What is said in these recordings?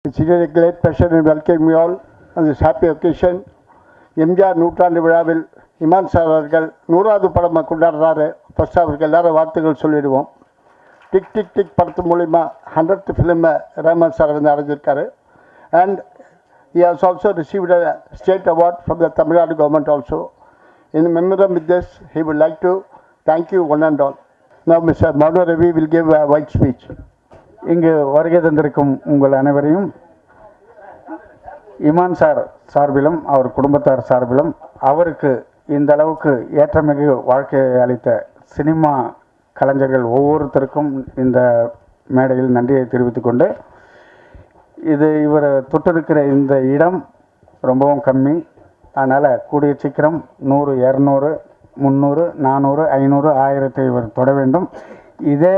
It's really a great pleasure in welcoming you all on this happy occasion. MGR நூற்றாண்டு விழாவில் Imman sir அவர்கள் 100வது படமாக கொண்டாடுறாரு. First அவருக்கு எல்லாரும் வாழ்த்துக்கள் சொல்லிடுவோம். டிக் டிக் டிக் படத்து மூலிமா 100th ஃபிலிமை ரஹ்மான் சார் வந்து அடைஞ்சிருக்காரு. And he has also received a state award from the Tamil Nadu government also. In memoriam with this, he would like to thank you one and all. Now Mr. Manu Ravi will give a white speech. இங்கு வருகை தந்திருக்கும் உங்கள் அனைவரையும் Imman sir சார்பிலும் அவர் குடும்பத்தார் சார்பிலும் அவருக்கு இந்த அளவுக்கு ஏற்றமிகு வாழ்க்கையை அளித்த சினிமா கலைஞர்கள் ஒவ்வொருத்தருக்கும் இந்த மேடையில் நன்றியை தெரிவித்துக் கொண்டு, இது இவர் தொட்டிருக்கிற இந்த இடம் ரொம்பவும் கம்மி. அதனால் கூடிய சீக்கிரம் 100, 200, 300, 400, 500, 1000 இவர் தொட வேண்டும். இதே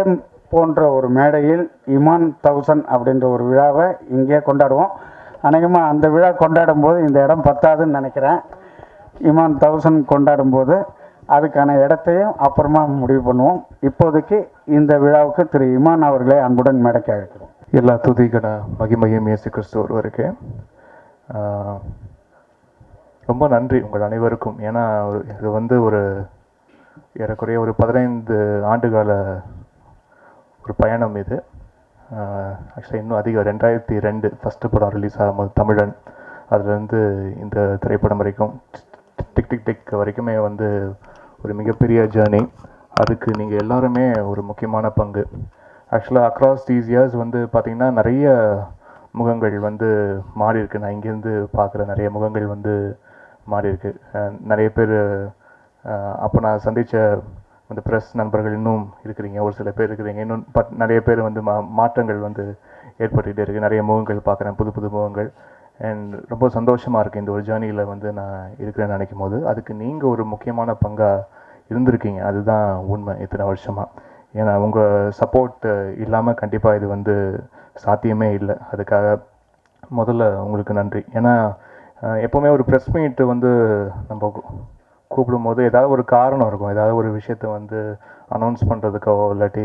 போன்ற ஒரு மேடையில் இமான் 1000 அப்படின்ற ஒரு விழாவை இங்கே கொண்டாடுவோம். அநேகமாக அந்த விழா கொண்டாடும் போது இந்த இடம் பத்தாதுன்னு நினைக்கிறேன். இமான் 1000 கொண்டாடும் போது அதுக்கான இடத்தையும் அப்புறமா முடிவு பண்ணுவோம். இப்போதைக்கு இந்த விழாவுக்கு திரு இமான் அவர்களை அன்புடன் மேடைக்கு அழைக்கிறோம். எல்லா துதிகன மகிமையும் இயேசு கிறிஸ்து ஒருவருக்கு. ரொம்ப நன்றி உங்கள் அனைவருக்கும். ஏன்னா இது வந்து ஒரு ஏறக்குறைய ஒரு 15 ஆண்டுகால ஒரு பயணம் இது. ஆக்சுவலாக இன்னும் அதிகம் 2002 ஃபஸ்ட்டு படம் ரிலீஸ் ஆகும்போது தமிழன், அதுலேருந்து இந்த திரைப்படம் வரைக்கும் டிக் டிக் டிக் வரைக்குமே வந்து ஒரு மிகப்பெரிய ஜேர்னி. அதுக்கு நீங்கள் எல்லாருமே ஒரு முக்கியமான பங்கு. ஆக்சுவலாக அக்ராஸ் தீஸ் இயர்ஸ் வந்து பார்த்திங்கன்னா நிறைய முகங்கள் வந்து மாறி இருக்கு. நான் இங்கேருந்து பார்க்குற நிறைய முகங்கள் வந்து மாறி இருக்கு. நிறைய பேர் அப்போ நான் சந்தித்த அந்த ப்ரெஸ் நண்பர்கள் இன்னும் இருக்கிறீங்க, ஒரு சில பேர் இருக்கிறீங்க, இன்னும் நிறைய பேர் வந்து மாற்றங்கள் வந்து ஏற்பட்டுகிட்டே இருக்குது. நிறைய முகங்கள் பார்க்குறேன், புது புது முகங்கள். அண்ட் ரொம்ப சந்தோஷமாக இருக்குது இந்த ஒரு ஜேர்னியில் வந்து நான் இருக்கிறேன்னு நினைக்கும் போது. அதுக்கு நீங்கள் ஒரு முக்கியமான பங்காக இருந்திருக்கீங்க, அதுதான் உண்மை இத்தனை வருஷமாக. ஏன்னா உங்கள் சப்போர்ட் இல்லாமல் கண்டிப்பாக இது வந்து சாத்தியமே இல்லை. அதுக்காக முதல்ல உங்களுக்கு நன்றி. ஏன்னா எப்போவுமே ஒரு ப்ரெஸ் மீட்டு வந்து நம்ம கூப்பிடும்போது ஏதாவது ஒரு காரணம் இருக்கும். ஏதாவது ஒரு விஷயத்தை வந்து அனௌன்ஸ் பண்ணுறதுக்கோ இல்லாட்டி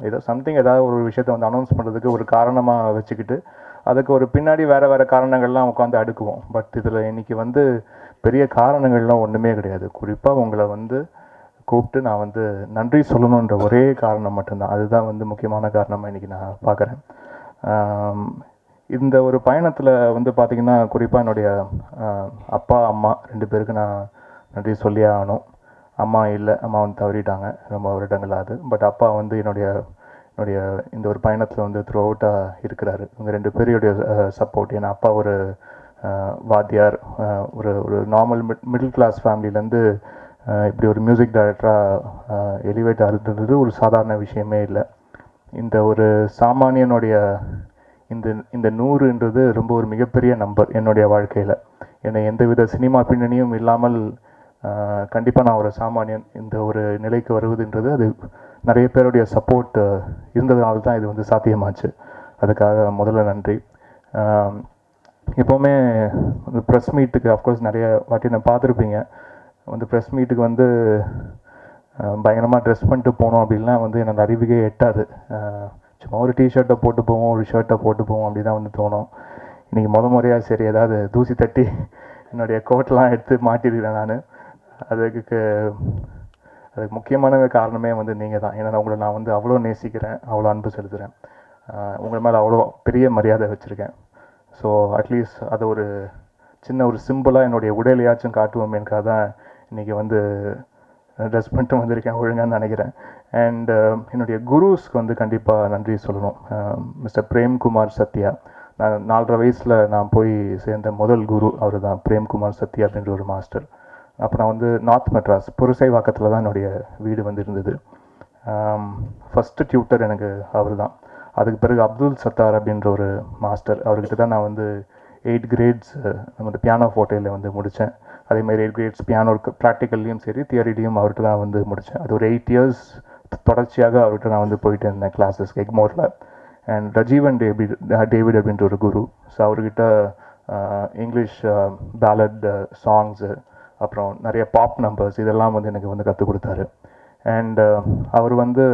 ஏதோ சம்திங் ஏதாவது ஒரு விஷயத்தை வந்து அனௌன்ஸ் பண்ணுறதுக்கு ஒரு காரணமாக வச்சுக்கிட்டு அதுக்கு ஒரு பின்னாடி வேறு காரணங்கள்லாம் உட்காந்து அடுக்குவோம். பட் இதில் இன்றைக்கி வந்து பெரிய காரணங்கள்லாம் ஒன்றுமே கிடையாது. குறிப்பாக உங்களை வந்து கூப்பிட்டு நான் வந்து நன்றி சொல்லணுன்ற ஒரே காரணம் மட்டும்தான். அதுதான் வந்து முக்கியமான காரணமாக இன்றைக்கி நான் பார்க்குறேன். இந்த ஒரு பயணத்தில் வந்து பார்த்திங்கன்னா குறிப்பாக என்னுடைய அப்பா அம்மா 2 பேருக்கு நான் நன்றி சொல்லியே ஆகணும். அம்மா இல்லை, அம்மா வந்து தவறிட்டாங்க ரொம்ப வருடங்கள் ஆகுது. பட் அப்பா வந்து என்னுடைய இந்த ஒரு பயணத்தில் வந்து த்ரூ அவுட்டாக இருக்கிறாரு. இவங்க 2 பேருடைய சப்போர்ட். ஏன்னா அப்பா ஒரு வாத்தியார், ஒரு நார்மல் மிடில் கிளாஸ் ஃபேமிலியிலேருந்து இப்படி ஒரு மியூசிக் டைரக்டராக எலிவேட் ஆகுறது ஒரு சாதாரண விஷயமே இல்லை. இந்த ஒரு சாமானியனுடைய இந்த 100ன்றது ரொம்ப ஒரு மிகப்பெரிய நம்பர் என்னுடைய வாழ்க்கையில். என்னை எந்தவித சினிமா பின்னணியும் இல்லாமல் கண்டிப்பாக நான் ஒரு சாமானியன் இந்த ஒரு நிலைக்கு வருவதுன்றது அது நிறைய பேருடைய சப்போர்ட் இருந்ததுனால தான் இது வந்து சாத்தியமாச்சு. அதுக்காக முதல்ல நன்றி. எப்போவுமே வந்து ப்ரெஸ் மீட்டுக்கு அஃப்கோர்ஸ் நிறைய வாட்டி நான் பார்த்துருப்பீங்க. வந்து ப்ரெஸ் மீட்டுக்கு வந்து பயங்கரமாக ட்ரெஸ் பண்ணிட்டு போனோம் அப்படின்லாம் வந்து என்னோட அறிவுக்கே எட்டாது. சும்மா ஒரு டிஷர்ட்டை போட்டு போவோம், ஒரு ஷர்ட்டை போட்டு போவோம், அப்படி தான் வந்து தோணும். இன்றைக்கி முறையாக சரி ஏதாவது தூசி தட்டி என்னுடைய கோட்டெலாம் எடுத்து மாட்டிருக்கிறேன் நான். அதுக்கு முக்கியமான காரணமே வந்து நீங்கள் தான். ஏன்னா உங்களை நான் வந்து அவ்வளோ நேசிக்கிறேன், அவ்வளோ அன்பு செலுத்துகிறேன், உங்கள் மேலே அவ்வளோ பெரிய மரியாதை வச்சுருக்கேன். ஸோ அட்லீஸ்ட் அதை ஒரு சின்ன ஒரு சிம்பிளாக என்னுடைய உடையிலையாச்சும் காட்டுவோமேனுக்காக தான் இன்றைக்கி வந்து ட்ரெஸ் பண்ணிட்டு வந்திருக்கேன் ஒழுங்கான்னு நினைக்கிறேன். அண்ட் என்னுடைய குருஸ்க்கு வந்து கண்டிப்பாக நன்றி சொல்லணும். மிஸ்டர் பிரேம்குமார் சத்யா, நான் 4.5 வயசில் நான் போய் சேர்ந்த முதல் குரு அவர் தான், பிரேம்குமார் சத்யா அப்படின்ற ஒரு மாஸ்டர். அப்போ நான் வந்து நார்த் மெட்ராஸ் புரசைவாக்கத்தில் தான் என்னுடைய வீடு வந்து இருந்தது. ஃபஸ்ட்டு டியூட்டர் எனக்கு அவர் தான். அதுக்கு பிறகு அப்துல் சத்தார் அப்படின்ற ஒரு மாஸ்டர், அவர்கிட்ட தான் நான் வந்து 8 கிரேட்ஸ் நம்ம பியானோ ஃபோட்டோவில் வந்து முடித்தேன். அதேமாதிரி 8 கிரேட்ஸ் பியானோ ப்ராக்டிக்கல்லையும் சரி தியரிலையும் அவர்கிட்ட தான் வந்து முடித்தேன். அது ஒரு 8 இயர்ஸ் தொடர்ச்சியாக அவர்கிட்ட நான் வந்து போயிட்டு இருந்தேன் கிளாஸஸ்க்கு எக்மோரில். அண்ட் ரஜீவன் டேவிட் அப்படின்ற ஒரு குரு. ஸோ அவர்கிட்ட இங்கிலீஷ் பேலட் சாங்ஸு, அப்புறம் நிறைய பாப் நம்பர்ஸ் இதெல்லாம் வந்து எனக்கு வந்து கற்றுக் கொடுத்தாரு. அண்ட் அவர் வந்து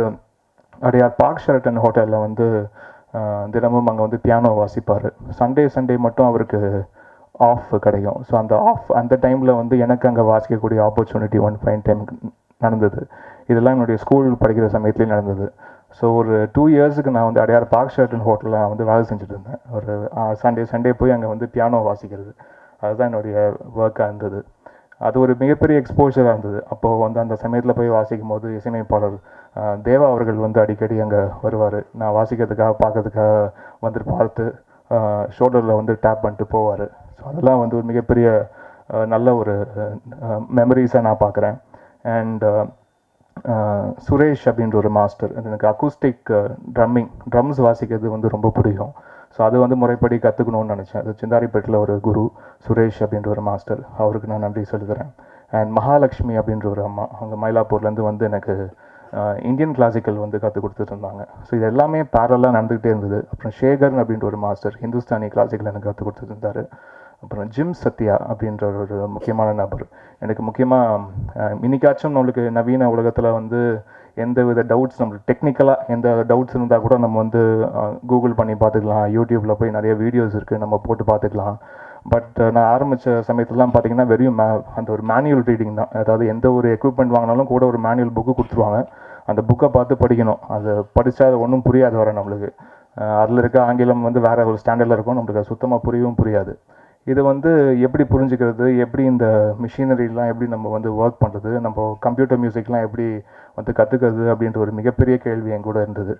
அடையார் பார்க் ஷெரட்டன் ஹோட்டலில் வந்து தினமும் அங்கே வந்து பியானோ வாசிப்பார். சண்டே மட்டும் அவருக்கு ஆஃப் கிடைக்கும். ஸோ அந்த டைமில் வந்து எனக்கு அங்கே வாசிக்கக்கூடிய ஆப்பர்ச்சுனிட்டி ஒன் ஃபைன் டைம் நடந்தது. இதெல்லாம் என்னுடைய ஸ்கூல் படிக்கிற சமயத்துலேயும் நடந்தது. ஸோ ஒரு 2 இயர்ஸுக்கு நான் வந்து அடையார் பார்க் ஷர்டன் ஹோட்டலில் நான் வந்து வேலை செஞ்சுட்டு இருந்தேன். ஒரு சண்டே போய் அங்கே வந்து பியானோ வாசிக்கிறது, அதுதான் என்னுடைய ஒர்க்காக இருந்தது. அது ஒரு மிகப்பெரிய எக்ஸ்போஷராக இருந்தது. அப்போது வந்து அந்த சமயத்தில் போய் வாசிக்கும் போது இசையமைப்பாளர் தேவா அவர்கள் வந்து அடிக்கடி அங்கே வருவார். நான் வாசிக்கிறதுக்காக பார்க்கறதுக்காக வந்துட்டு பார்த்து ஷோல்டரில் வந்து டேப் பண்ணிட்டு போவார். ஸோ அதெல்லாம் வந்து ஒரு மிகப்பெரிய நல்ல ஒரு மெமரிஸாக நான் பார்க்குறேன். அண்ட் சுரேஷ் அப்படின்ற ஒரு மாஸ்டர், எனக்கு அக்கூஸ்டிக் ட்ரம்ஸ் வாசிக்கிறது வந்து ரொம்ப பிடிக்கும். ஸோ அது வந்து முறைப்படி கற்றுக்கணும்னு நினச்சேன். அது சிந்தாரிப்பேட்டில் ஒரு குரு சுரேஷ் அப்படின்ற ஒரு மாஸ்டர், அவருக்கு நான் நன்றி சொல்லுகிறேன். அண்ட் மகாலட்சுமி அப்படின்ற ஒரு அம்மா, அங்கே மயிலாப்பூர்லேருந்து வந்து எனக்கு இந்தியன் கிளாசிக்கல் வந்து கற்றுக் கொடுத்துட்டு இருந்தாங்க. ஸோ இது எல்லாமே பேரலாக நடந்துகிட்டே இருந்தது. அப்புறம் சேகர் அப்படின்ற ஒரு மாஸ்டர் ஹிந்துஸ்தானி கிளாசிக்கல் எனக்கு கற்றுக் கொடுத்துட்டு இருந்தார். அப்புறம் ஜிம் சத்யா அப்படின்ற ஒரு முக்கியமான நபர், எனக்கு முக்கியமாக இன்னைக்காச்சும் நம்மளுக்கு நவீன உலகத்தில் வந்து எந்த வித டவுட்ஸ், நம்மளுக்கு டெக்னிக்கலாக எந்த டவுட்ஸ் இருந்தால் கூட நம்ம வந்து கூகுள் பண்ணி பார்த்துக்கலாம், யூடியூப்பில் போய் நிறைய வீடியோஸ் இருக்குது, நம்ம போட்டு பார்த்துக்கலாம். பட் நான் ஆரம்பித்த சமயத்துலலாம் பார்த்தீங்கன்னா வெறும் அந்த ஒரு மேனுவல் ரீடிங் தான். அதாவது எந்த ஒரு எக்யூப்மெண்ட் வாங்கினாலும் கூட ஒரு மேனுவல் புக்கு கொடுத்துருவாங்க, அந்த புக்கை பார்த்து படிக்கணும். அதை படித்தா அது ஒன்றும் புரியாது வர நம்மளுக்கு. அதில் இருக்க ஆங்கிலம் வந்து வேறு ஒரு ஸ்டாண்டர்டில் இருக்கும், நம்மளுக்கு சுத்தமாக புரியவும் புரியாது. இது வந்து எப்படி புரிஞ்சுக்கிறது, எப்படி இந்த மிஷினரிலாம் எப்படி நம்ம வந்து ஒர்க் பண்ணுறது, நம்ம கம்ப்யூட்டர் மியூசிக்லாம் எப்படி வந்து கற்றுக்கிறது அப்படின்ற ஒரு மிகப்பெரிய கேள்வி என் கூட இருந்தது.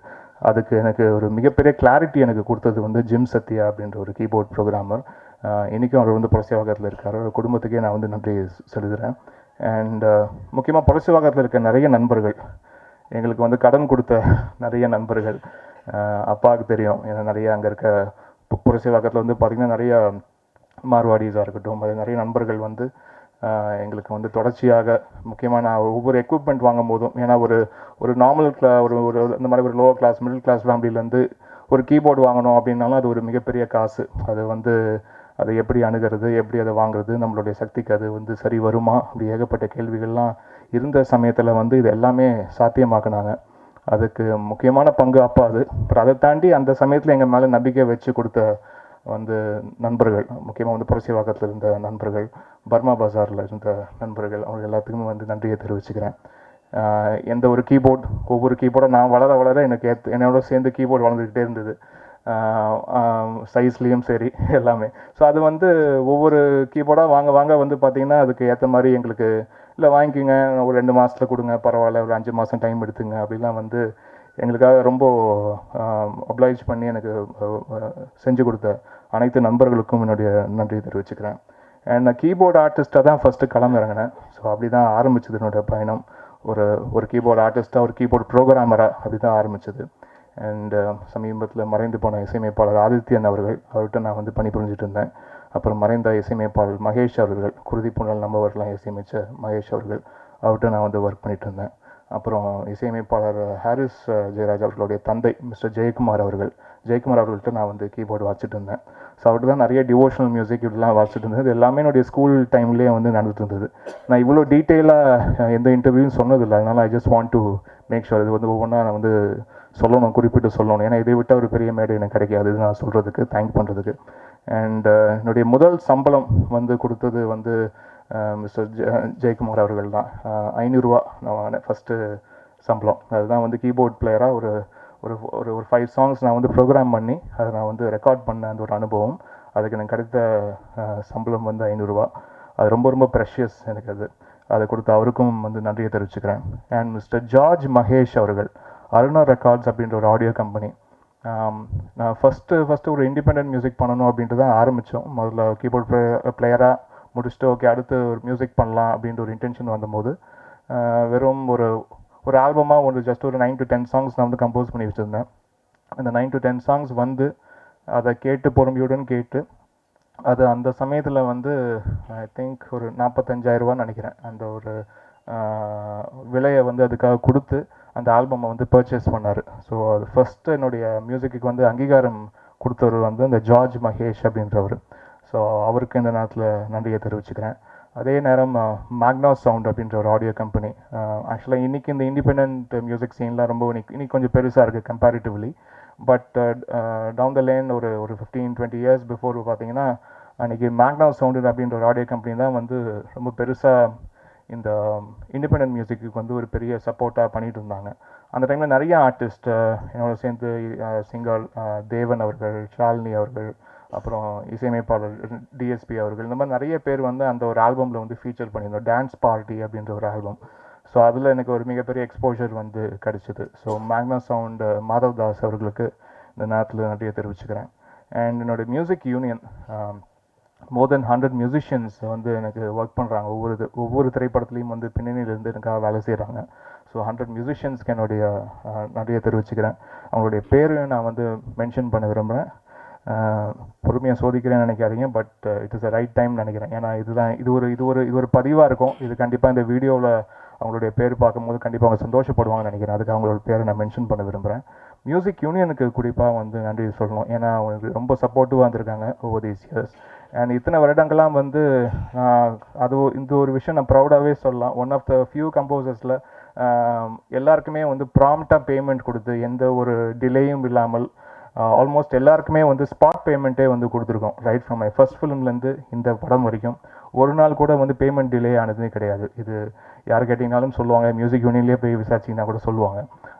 அதுக்கு எனக்கு ஒரு மிகப்பெரிய கிளாரிட்டி எனக்கு கொடுத்தது வந்து ஜிம் சத்யா அப்படின்ற ஒரு கீபோர்ட் ப்ரோக்ராமர். இன்றைக்கும் அவர் வந்து புரட்சிவாக்கத்தில் இருக்கார். அவர் குடும்பத்துக்கே நான் வந்து நன்றி செலுத்துகிறேன். அண்ட் முக்கியமாக புரட்சிவாக்கத்தில் இருக்க நிறைய நண்பர்கள், எங்களுக்கு வந்து கடன் கொடுத்த நிறைய நண்பர்கள், அப்பாவுக்கு தெரியும். ஏன்னா நிறைய அங்கே இருக்க புரட்சிவாக்கத்தில் வந்து பார்த்திங்கன்னா நிறைய மார்வாடிஸாக இருக்கட்டும், அது நிறைய நண்பர்கள் வந்து எங்களுக்கு வந்து தொடர்ச்சியாக முக்கியமாக நான் ஒவ்வொரு எக்யூப்மெண்ட் வாங்கும் போதும், ஏன்னா ஒரு நார்மல் ஒரு இந்த மாதிரி ஒரு லோவர் கிளாஸ் மிடில் கிளாஸ் ஃபேமிலியிலேருந்து ஒரு கீபோர்டு வாங்கணும் அப்படின்னாலும் அது ஒரு மிகப்பெரிய காசு. அது வந்து அதை எப்படி அணுகிறது, எப்படி அதை வாங்குறது, நம்மளுடைய சக்திக்கு அது வந்து சரி வருமா, அப்படி ஏகப்பட்ட கேள்விகள்லாம் இருந்த சமயத்தில் வந்து இது எல்லாமே சாத்தியமாக்குனாங்க. அதுக்கு முக்கியமான பங்கு அப்பா. அது அப்புறம் அதை தாண்டி அந்த சமயத்தில் எங்கள் மேலே நம்பிக்கை வச்சு கொடுத்த வந்து நண்பர்கள், முக்கியமாக வந்து புரட்சிவாக்கத்தில் இருந்த நண்பர்கள், பர்மா பஜாரில் இருந்த நண்பர்கள், அவங்க எல்லாத்துக்குமே வந்து நன்றியை தெரிவிச்சுக்கிறேன். எந்த ஒரு ஒவ்வொரு கீபோர்டும் நான் வளர எனக்கு என்னோட சேர்ந்து கீபோர்டு வளர்ந்துக்கிட்டே இருந்தது, சைஸ்லேயும் சரி எல்லாமே. ஸோ அது வந்து ஒவ்வொரு கீபோர்டாக வாங்க வந்து பார்த்திங்கன்னா அதுக்கு ஏற்ற மாதிரி எங்களுக்கு இல்லை வாங்கிக்கோங்க, ஒரு 2 மாதத்தில் கொடுங்க பரவாயில்ல, ஒரு 5 மாதம் டைம் எடுத்துங்க அப்படிலாம் வந்து எங்களுக்காக ரொம்ப ஒப்ளைஜ் பண்ணி எனக்கு செஞ்சு கொடுத்த அனைத்து நண்பர்களுக்கும் என்னுடைய நன்றி தெரிவிச்சுக்கிறேன். அண்ட் நான் கீபோர்டு ஆர்டிஸ்ட்டாக தான் ஃபஸ்ட்டு களமிறங்கினேன். ஸோ அப்படி தான் ஆரம்பிச்சது என்னோடய பயணம். ஒரு கீபோர்டு ஆர்டிஸ்ட்டாக, ஒரு கீபோர்டு ப்ரோக்ராமராக அப்படி தான் ஆரம்பிச்சது. அண்ட் சமீபத்தில் மறைந்து போன இசையமைப்பாளர் ஆதித்யன் அவர்கிட்ட நான் வந்து பணிபுரிஞ்சிட்டு இருந்தேன். அப்புறம் மறைந்த இசையமைப்பாளர் மகேஷ் அவர்கள், குருதி புனல் நம்பவர்கள்லாம் இசையமைச்ச மகேஷ் அவர்கிட்ட நான் வந்து ஒர்க் பண்ணிட்டு இருந்தேன். அப்புறம் இசையமைப்பாளர் ஹாரிஸ் ஜெயராஜ் அவர்களுடைய தந்தை மிஸ்டர் ஜெயக்குமார் அவர்கள்ட்ட நான் வந்து கீபோர்டு வாசிச்சுட்டு இருந்தேன். ஸோ அவர்கிட்ட தான் நிறைய டிவோஷனல் மியூசிக் இப்படிலாம் வாசிச்சுட்டு இருந்தது. இது எல்லாமே என்னுடைய ஸ்கூல் டைம்லேயே வந்து நடந்துட்டு இருந்தது. நான் இவ்வளோ டீட்டெயிலாக எந்த இன்டர்வியூவும் சொன்னதில்லை, அதனால் I just want to make sure இது வந்து ஒவ்வொன்றா நான் வந்து சொல்லணும், குறிப்பிட்டு சொல்லணும். ஏன்னா இதை விட்டால் ஒரு பெரிய மேடை எனக்கு கிடைக்காது இது நான் சொல்கிறதுக்கு, தேங்க் பண்ணுறதுக்கு. அண்ட் என்னுடைய முதல் சம்பளம் வந்து கொடுத்தது வந்து மிஸ்டர் ஜெயக்குமார் அவர்கள் தான். 500 ரூபா நான் ஃபஸ்ட்டு சம்பளம். அதுதான் வந்து கீபோர்ட் பிளேயராக ஒரு ஒரு ஒரு 5 சாங்ஸ் நான் வந்து ப்ரோக்ராம் பண்ணி அதை நான் வந்து ரெக்கார்ட் பண்ண அந்த ஒரு அனுபவம். அதுக்கு எனக்கு கிடைத்த சம்பளம் வந்து 500 ரூபா. அது ரொம்ப ப்ரெஷியஸ் எனக்கு. அதை கொடுத்து அவருக்கும் வந்து நன்றியை தெரிவிச்சுக்கிறேன். அண்ட் மிஸ்டர் ஜார்ஜ் மகேஷ் அவர்கள், அருணா ரெக்கார்ட்ஸ் அப்படின்ற ஒரு ஆடியோ கம்பெனி. நான் ஃபஸ்ட்டு ஒரு இண்டிபெண்ட் மியூசிக் பண்ணணும் அப்படின்ட்டு தான் ஆரம்பித்தோம். முதல்ல கீபோர்ட் பிளேயராக முடிச்சுட்டு ஓகே அடுத்து ஒரு மியூசிக் பண்ணலாம் அப்படின்ற ஒரு இன்டென்ஷன் வந்தபோது வெறும் ஒரு ஆல்பமாக ஜஸ்ட் ஒரு 9 to 10 சாங்ஸ் நான் வந்து கம்போஸ் பண்ணி வச்சுருந்தேன். அந்த 9 to 10 சாங்ஸ் வந்து அதை பொறுமையுடன் கேட்டு அது அந்த சமயத்தில் வந்து ஐ திங்க் ஒரு 45,000 ரூபான்னு நினைக்கிறேன். அந்த ஒரு விலையை வந்து அதுக்காக கொடுத்து அந்த ஆல்பமை வந்து பர்ச்சேஸ் பண்ணார். ஸோ அது ஃபஸ்ட்டு என்னுடைய மியூசிக்கு வந்து அங்கீகாரம் கொடுத்தவர் வந்து அந்த ஜார்ஜ் மகேஷ் அப்படின்றவர். ஸோ அவருக்கு இந்த நேரத்தில் நன்றியை தெரிவிச்சுக்கிறேன். அதே நேரம் மேக்னா சவுண்ட் அப்படின்ற ஒரு ஆடியோ கம்பெனி. ஆக்சுவலாக இன்றைக்கி இந்த இண்டிபெண்ட் மியூசிக் சீன்லாம் ரொம்ப இன்னைக்கு கொஞ்சம் பெருசாக இருக்குது comparatively. But down the lane ஒரு 15-20 இயர்ஸ் பிஃபோர் பார்த்தீங்கன்னா அன்றைக்கி மேக்னா சவுண்டு அப்படின்ற ஒரு ஆடியோ கம்பெனி தான் வந்து ரொம்ப பெருசாக இந்த இண்டிபெண்டன்ட் மியூசிக்கு வந்து ஒரு பெரிய சப்போர்ட்டாக பண்ணிகிட்டு இருந்தாங்க. அந்த டைமில் நிறைய ஆர்டிஸ்ட் என்னோட சேர்ந்து சிங்கர் தேவன் அவர்கள், ஷாலினி அவர்கள், அப்புறம் இசையமைப்பாளர் டிஎஸ்பி அவர்கள், இந்த மாதிரி நிறைய பேர் வந்து அந்த ஒரு ஆல்பமில் வந்து ஃபீச்சர் பண்ணியிருந்தோம். டான்ஸ் பார்ட்டி அப்படின்ற ஒரு ஆல்பம். ஸோ அதில் எனக்கு ஒரு மிகப்பெரிய எக்ஸ்போஜர் வந்து கிடச்சிது. ஸோ மேக்னா சவுண்ட் மாதவ் தாஸ் அவர்களுக்கு இந்த நேரத்தில் நன்றியை தெரிவிச்சுக்கிறேன். அண்ட் என்னோட மியூசிக் யூனியன் மோர் தென் 100 மியூசிஷியன்ஸ் வந்து எனக்கு ஒர்க் பண்ணுறாங்க. ஒவ்வொரு திரைப்படத்துலையும் வந்து பின்னணியிலேருந்து எனக்காக வேலை செய்கிறாங்க. ஸோ 100 மியூசிஷியன்ஸ்க்கு என்னுடைய நன்றியை தெரிவிச்சுக்கிறேன். அவங்களுடைய பேர் நான் வந்து மென்ஷன் பண்ண விரும்புகிறேன். பொறுமையாக சோதிக்கிறேன்னு நினைக்காதீங்க, but it is a right time நினைக்கிறேன். ஏன்னா இது ஒரு பதிவாக இருக்கும். இது கண்டிப்பாக இந்த வீடியோவில் அவங்களுடைய பேர் பார்க்கும்போது கண்டிப்பாக அவங்க சந்தோஷப்படுவாங்கன்னு நினைக்கிறேன். அதுக்கு அவங்களோட பேரை நான் மென்ஷன் பண்ண விரும்புகிறேன். மியூசிக் யூனியனுக்கு குறிப்பாக வந்து நன்றி சொல்லணும். ஏன்னா அவங்களுக்கு ரொம்ப சப்போர்ட்டிவாக இருந்திருக்காங்க ஓவர் தீஸ் இயர்ஸ். அண்ட் இத்தனை வருடங்கள்லாம் வந்து இந்த ஒரு விஷயம் நான் ப்ரௌடாகவே சொல்லலாம். ஒன் ஆஃப் த ஃபியூ கம்போசர்ஸில் எல்லாருக்குமே வந்து ப்ராம்ப்டாக பேமெண்ட் கொடுத்து எந்த ஒரு டிலேயும் இல்லாமல் ஆல்மோஸ்ட் எல்லாருக்குமே வந்து ஸ்பாட் பேமெண்ட்டே வந்து கொடுத்துருக்கோம். ரைட் ஃப்ரம் மை ஃபர்ஸ்ட் ஃபிலிம்லேருந்து இந்த படம் வரைக்கும் ஒரு நாள் கூட வந்து பேமெண்ட் டிலே ஆனதே கிடையாது. இது யார் கேட்டிங்கனாலும் சொல்லுவாங்க, மியூசிக் யூனியன்லேயே போய் விசாரிச்சிங்கன்னா கூட சொல்லுவாங்க.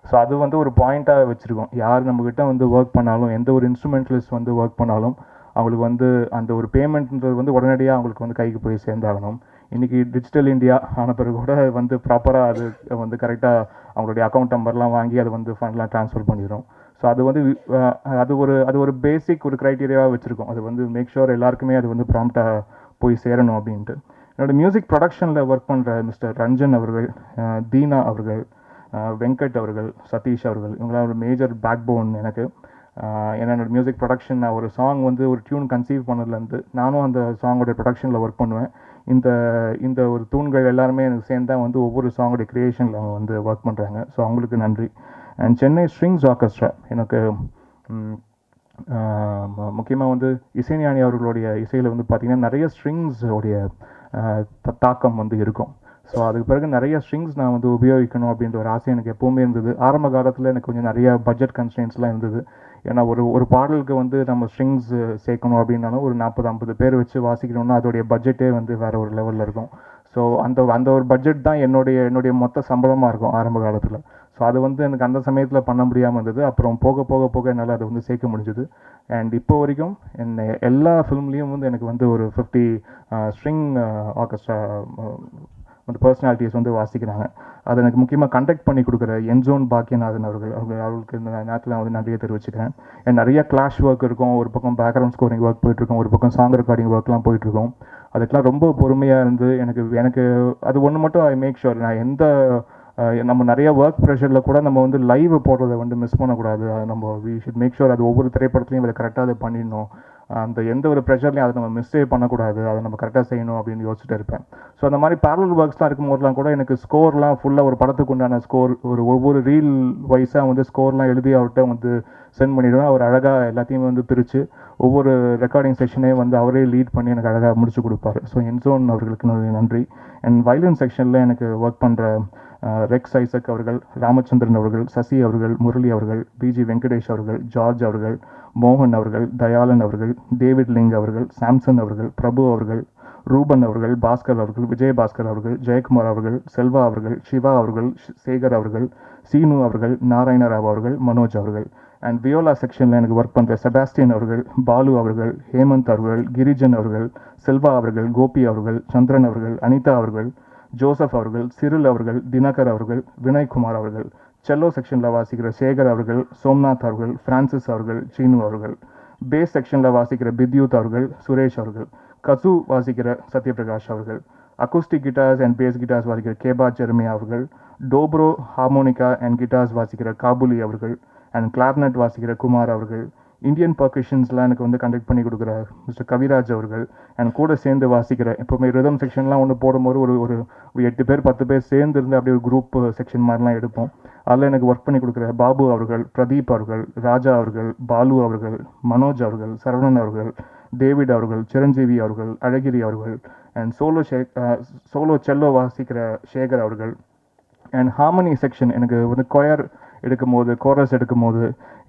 ஸோ அது வந்து ஒரு பாயிண்ட்டாக வச்சுருக்கோம். யார் நம்மக்கிட்ட வந்து ஒர்க் பண்ணாலும், எந்த ஒரு இன்ஸ்ட்ருமெண்டலிஸ்ட் வந்து ஒர்க் பண்ணாலும் அவங்களுக்கு வந்து அந்த ஒரு பேமெண்ட்ன்றது வந்து உடனடியாக அவங்களுக்கு வந்து கைக்கு போய் சேர்ந்தாகணும். இன்றைக்கி டிஜிட்டல் இந்தியா ஆன பிறகு கூட வந்து ப்ராப்பராக அது வந்து கரெக்டாக அவங்களுடைய அக்கௌண்ட் நம்பர்லாம் வாங்கி அதை வந்து ஃபண்ட்லாம் ட்ரான்ஸ்ஃபர் பண்ணிடும். ஸோ அது வந்து அது ஒரு பேசிக் ஒரு க்ரைட்டீரியாவாக வச்சுருக்கோம். அது வந்து மேக் ஷூர் எல்லாருக்குமே அது வந்து ப்ராம்ப்டாக போய் சேரணும் அப்படின்ட்டு. என்னோடய மியூசிக் ப்ரொடக்ஷனில் ஒர்க் பண்ணுற மிஸ்டர் ரஞ்சன் அவர்கள், தீனா அவர்கள், வெங்கட் அவர்கள், சதீஷ் அவர்கள், இவங்களாம் ஒரு மேஜர் பேக் போன் எனக்கு. என்னோட மியூசிக் ப்ரொடக்ஷன், நான் ஒரு சாங் வந்து ஒரு டியூன் கன்சீவ் பண்ணதுலேருந்து நானும் அந்த சாங்கோடைய ப்ரொடக்ஷனில் ஒர்க் பண்ணுவேன். இந்த ஒரு தூண்கள் எல்லாருமே எனக்கு சேர்ந்தா வந்து ஒவ்வொரு சாங்கோடைய க்ரியேஷனில் அவங்க வந்து ஒர்க் பண்ணுறாங்க. ஸோ அவங்களுக்கு நன்றி. அண்ட் சென்னை ஸ்ட்ரிங்ஸ் ஆர்கெஸ்ட்ரா எனக்கு முக்கியமாக வந்து இசைஞானி அவர்களுடைய இசையில் வந்து பார்த்திங்கன்னா நிறைய ஸ்ட்ரிங்ஸ் உடைய தாக்கம் வந்து இருக்கும். ஸோ அதுக்கு பிறகு நிறைய ஸ்ட்ரிங்ஸ் நான் வந்து உபயோகிக்கணும் அப்படின்ற ஒரு ஆசை எனக்கு எப்போவுமே இருந்தது. ஆரம்ப காலத்தில் எனக்கு கொஞ்சம் நிறைய பட்ஜெட் கன்ஸ்ட்ரெயின்ஸ்லாம் இருந்தது. ஏன்னா ஒரு பாடலுக்கு வந்து நம்ம ஸ்ட்ரிங்ஸ் சேர்க்கணும் அப்படின்னாலும் ஒரு 40-50 பேர் வச்சு வாசிக்கணும்னா அதோடைய பட்ஜெட்டே வந்து வேறு ஒரு லெவலில் இருக்கும். ஸோ அந்த ஒரு பட்ஜெட் தான் என்னுடைய மொத்த சம்பளமாக இருக்கும் ஆரம்ப காலத்தில். ஸோ அது வந்து எனக்கு அந்த சமயத்தில் பண்ண முடியாமல் இருந்தது. அப்புறம் போக போக போக என்னால் அதை வந்து சேர்க்க முடிஞ்சுது. அண்ட் இப்போ வரைக்கும் எல்லா ஃபிலிம்லேயும் வந்து எனக்கு வந்து ஒரு 50 ஸ்ட்ரிங் ஆர்கெஸ்ட்ரா வந்து பர்சனாலிட்டிஸ் வந்து வாசிக்கிறாங்க. அதை எனக்கு முக்கியமாக கண்டக்ட் பண்ணி கொடுக்குற என்ஜோன் பாக்கியநாதன் அவர்களுக்கு இந்த நேரத்தில் நான் வந்து நன்றியை தெரிவிச்சுக்கிறேன். நிறைய கிளாஷ் ஒர்க் இருக்கும். ஒரு பக்கம் பேக்ரவுண்ட் ஸ்கோரிங் ஒர்க் போயிட்டுருக்கோம், ஒரு பக்கம் சாங் ரெக்கார்டிங் ஒர்க்லாம் போயிட்டுருக்கோம். அதுக்கெலாம் ரொம்ப பொறுமையாக இருந்து எனக்கு அது ஒன்று மட்டும் ஐ மேக் ஷுர், நான் நம்ம நிறைய ஒர்க் ப்ரெஷரில் கூட நம்ம வந்து லைவ் போடுறதை வந்து மிஸ் பண்ணக்கூடாது. நம்ம வி ஷுட் மேக் ஷுர் அது ஒவ்வொரு திரைப்படத்துலையும் அதை கரெக்டாக அதை பண்ணிடணும். அந்த எந்த ஒரு ப்ரெஷர்லையும் அதை நம்ம மிஸ்ஸே பண்ணக்கூடாது, அதை நம்ம கரெக்டாக செய்யணும் அப்படின்னு யோசிச்சுட்டு இருப்பேன். ஸோ அந்த மாதிரி பேரலல் ஒர்க்ஸ்லாம் இருக்கும்போதெல்லாம் கூட எனக்கு ஸ்கோர்லாம் ஃபுல்லாக ஒரு படத்துக்கு உண்டான ஸ்கோர் ஒவ்வொரு ரீல் வைஸாக வந்து ஸ்கோர்லாம் எழுதி அவர்கிட்ட வந்து சென்ட் பண்ணிவிடுவேன். அவர் அழகாக எல்லாத்தையும் வந்து பிரித்து ஒவ்வொரு ரெக்கார்டிங் செஷனே வந்து அவரே லீட் பண்ணி எனக்கு அழகாக முடிச்சு கொடுப்பார். ஸோ என்ஜோன் அவர்களுக்கு நன்றி. அண்ட் வயலின் செக்ஷனில் எனக்கு ஒர்க் பண்ணுற ரெக்ஸ் ஐசக் அவர்கள், ராமச்சந்திரன் அவர்கள், சசி அவர்கள், முரளி அவர்கள், பிஜி வெங்கடேஷ் அவர்கள், ஜார்ஜ் அவர்கள், மோகன் அவர்கள், தயாளன் அவர்கள், டேவிட் லிங் அவர்கள், சாம்சன் அவர்கள், பிரபு அவர்கள், ரூபன் அவர்கள், பாஸ்கர் அவர்கள், விஜயபாஸ்கர் அவர்கள், ஜெயக்குமார் அவர்கள், செல்வா அவர்கள், சிவா அவர்கள், சேகர் அவர்கள், சீனு அவர்கள், நாராயணராவ் அவர்கள், மனோஜ் அவர்கள். அண்ட் வியோலா செக்ஷனில் எனக்கு ஒர்க் பண்ணுற செபாஸ்டியன் அவர்கள், பாலு அவர்கள், ஹேமந்த் அவர்கள், கிரிஜன் அவர்கள், செல்வா அவர்கள், கோபி அவர்கள், சந்திரன் அவர்கள், அனிதா அவர்கள், ஜோசப் அவர்கள், சிறில் அவர்கள், தினகர் அவர்கள், வினய்குமார் அவர்கள். செல்லோ செக்ஷனில் வாசிக்கிற சேகர் அவர்கள், சோம்நாத் அவர்கள், ஃப்ரான்சிஸ் அவர்கள், சீனு அவர்கள். பேஸ் செக்ஷனில் வாசிக்கிற பித்யூத் அவர்கள், சுரேஷ் அவர்கள். கசு வாசிக்கிற சத்யபிரகாஷ் அவர்கள். Acoustic guitars and bass guitars வாசிக்கிற கேபா ஜெர்மியா அவர்கள். டோப்ரோ ஹார்மோனிகா அண்ட் கிட்டார்ஸ் வாசிக்கிற காபுலி அவர்கள். அண்ட் கிளார்னட் வாசிக்கிற குமார் அவர்கள். இந்தியன் பர்கஷன்ஸ்லாம் எனக்கு வந்து கண்டக்ட் பண்ணி கொடுக்குற மிஸ்டர் கவிராஜ் அவர்கள். அண்ட் கூட சேர்ந்து வாசிக்கிற எப்போவுமே ரிதம் செக்ஷன்லாம் ஒன்று போடும்போது ஒரு 8 பேர் 10 பேர் சேர்ந்து இருந்து அப்படியே ஒரு குரூப் செக்ஷன் மாதிரிலாம் எடுப்போம். அதில் எனக்கு ஒர்க் பண்ணி கொடுக்குற பாபு அவர்கள், பிரதீப் அவர்கள், ராஜா அவர்கள், பாலு அவர்கள், மனோஜ் அவர்கள், சரவணன் அவர்கள், டேவிட் அவர்கள், சிரஞ்சீவி அவர்கள், அழகிரி அவர்கள். அண்ட் சோலோ செல்லோ வாசிக்கிற சேகர் அவர்கள். அண்ட் ஹார்மனி செக்ஷன் எனக்கு வந்து கொயர் எடுக்கும்போது, கோரஸ் எடுக்கும்போது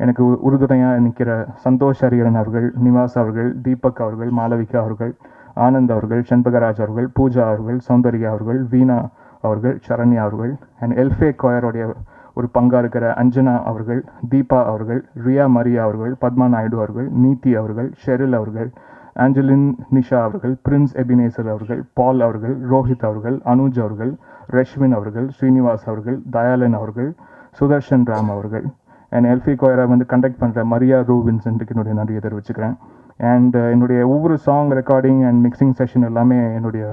எனக்கு உறுதுணையாக நிற்கிற சந்தோஷ் ஹரிஹரன் அவர்கள், நிவாஸ் அவர்கள், தீபக் அவர்கள், மாளவிகா அவர்கள், ஆனந்த் அவர்கள், செண்பகராஜ் அவர்கள், பூஜா அவர்கள், சௌந்தர்யா அவர்கள், வீணா அவர்கள், சரண்யா அவர்கள், அண்ட் எல்ஃபே கோயருடைய ஒரு பங்காக இருக்கிற அஞ்சனா அவர்கள், தீபா அவர்கள், ரியா மரியா அவர்கள், பத்மா நாயுடு அவர்கள், நீதி அவர்கள், ஷெரில் அவர்கள், ஆஞ்சலின் நிஷா அவர்கள், பிரின்ஸ் எபினேசர் அவர்கள், பால் அவர்கள், ரோஹித் அவர்கள், அனுஜ் அவர்கள், ரஷ்வின் அவர்கள், ஸ்ரீனிவாஸ் அவர்கள், தயாலன் அவர்கள், சுதர்ஷன் ராம் அவர்கள், அண்ட் எல்ஃபி கோயரை வந்து கண்டக்ட் பண்ணுற மரியா ரூவின்சென்ட்டுக்கு என்னுடைய நன்றியை தெரிவிச்சுக்கிறேன். அண்ட் என்னுடைய ஒவ்வொரு song recording and mixing session எல்லாமே என்னுடைய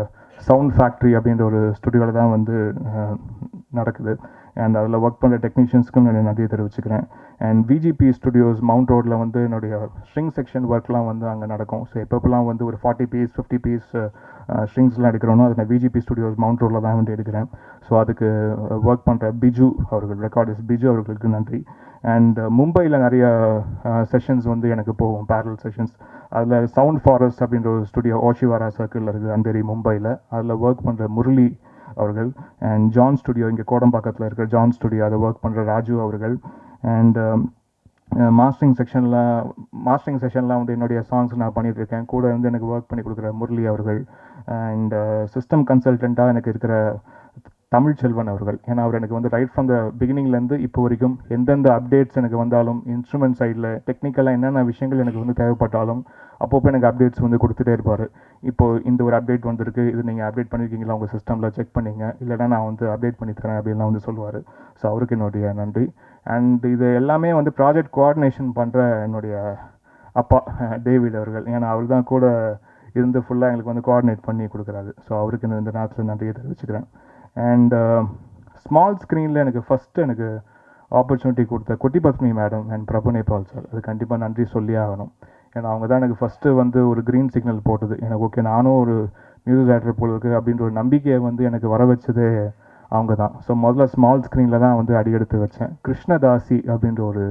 சவுண்ட் ஃபேக்ட்ரி அப்படின்ற ஒரு ஸ்டுடியோவில் தான் வந்து நடக்குது. அண்ட் அதில் ஒர்க் பண்ணுற டெக்னீஷியன்ஸ்க்கும் என்னுடைய நன்றியை தெரிவிச்சுக்கிறேன். அண்ட் விஜிபி ஸ்டுடியோஸ் மவுண்ட் ரோடில் வந்து என்னுடைய ஸ்ட்ரிங் செக்ஷன் ஒர்க்லாம் வந்து அங்கே நடக்கும். ஸோ எப்பப்பெல்லாம் வந்து ஒரு 40 பீஸ் 50 பீஸ் ஸ்ட்ரிங்ஸ்லாம் எடுக்கிறோனோ அதை நான் விஜிபி ஸ்டுடியோஸ் மவுண்ட் ரோடில் தான் வந்து எடுக்கிறேன். ஸோ அதுக்கு ஒர்க் பண்ணுற பிஜு அவர்கள், ரெக்கார்டிஸ்ட் பிஜு அவர்களுக்கு நன்றி. அண்ட் மும்பையில் நிறைய செஷன்ஸ் வந்து எனக்கு போகும், பேரல் செஷன்ஸ். அதில் சவுண்ட் ஃபாரஸ்ட் அப்படின்ற ஒரு ஸ்டுடியோ ஓஷிவாரா சர்க்கிளில் இருக்குது அந்தேரி மும்பையில். அதில் ஒர்க் பண்ணுற முரளி அவர்கள், அண்ட் ஜான் ஸ்டுடியோ இங்கே கோடம்பாக்கத்தில் இருக்கிற ஜான் ஸ்டுடியோ அதை ஒர்க் பண்ணுற ராஜு அவர்கள். அண்ட் மாஸ்டரிங் செஷன்லாம் வந்து என்னுடைய சாங்ஸ் நான் பண்ணிகிட்ருக்கேன். கூட வந்து எனக்கு ஒர்க் பண்ணி கொடுக்குற முரளி அவர்கள். அண்ட் சிஸ்டம் கன்சல்டண்ட்டாக எனக்கு இருக்கிற தமிழ் செல்வன் அவர்கள். ஏன்னா அவர் எனக்கு வந்து ரைட் ஃப்ரம் த பிகினிங்லேருந்து இப்போ வரைக்கும் எந்தெந்த அப்டேட்ஸ் எனக்கு வந்தாலும், இன்ஸ்ட்ருமெண்ட் சைடில் டெக்னிக்கலாக என்னென்ன விஷயங்கள் எனக்கு வந்து தேவைப்பட்டாலும் அப்பப்போ எனக்கு அப்டேட்ஸ் வந்து கொடுத்துட்டே இருப்பார். இப்போது இந்த ஒரு அப்டேட் வந்திருக்கு, இது நீங்கள் அப்டேட் பண்ணியிருக்கீங்களா உங்கள் சிஸ்டமில் செக் பண்ணிங்க, இல்லைனா நான் வந்து அப்டேட் பண்ணி தரேன் அப்படின்லாம் வந்து சொல்லுவார். ஸோ அவருக்கு என்னுடைய நன்றி. அண்ட் இது எல்லாமே வந்து ப்ராஜெக்ட் கோஆர்டினேஷன் பண்ணுற என்னுடைய அப்பா டேவிட் அவர்கள். ஏன்னா அவர் தான் கூட இருந்து ஃபுல்லாக எங்களுக்கு வந்து கோஆர்டினேட் பண்ணி கொடுக்குறாரு. ஸோ அவருக்கு இந்த நேரத்தில் நன்றியை தெரிவிச்சுக்கிறேன். அண்ட் ஸ்மால் ஸ்க்ரீனில் எனக்கு ஃபஸ்ட்டு எனக்கு ஆப்பர்ச்சுனிட்டி கொடுத்த Kutty Padmini madam and Prabhu Nepal sir, அது கண்டிப்பாக நன்றி சொல்லியே ஆகணும். ஏன்னா அவங்க தான் எனக்கு ஃபஸ்ட்டு வந்து ஒரு க்ரீன் சிக்னல் போட்டது. எனக்கு ஓகே நானும் ஒரு மியூசிக் டைரக்டர் போல் இருக்குது அப்படின்ற ஒரு நம்பிக்கையை வந்து எனக்கு வர வச்சதே அவங்க தான். ஸோ முதல்ல ஸ்மால் ஸ்க்ரீனில் தான் வந்து அடியெடுத்து வச்சேன். கிருஷ்ணதாசி அப்படின்ற ஒரு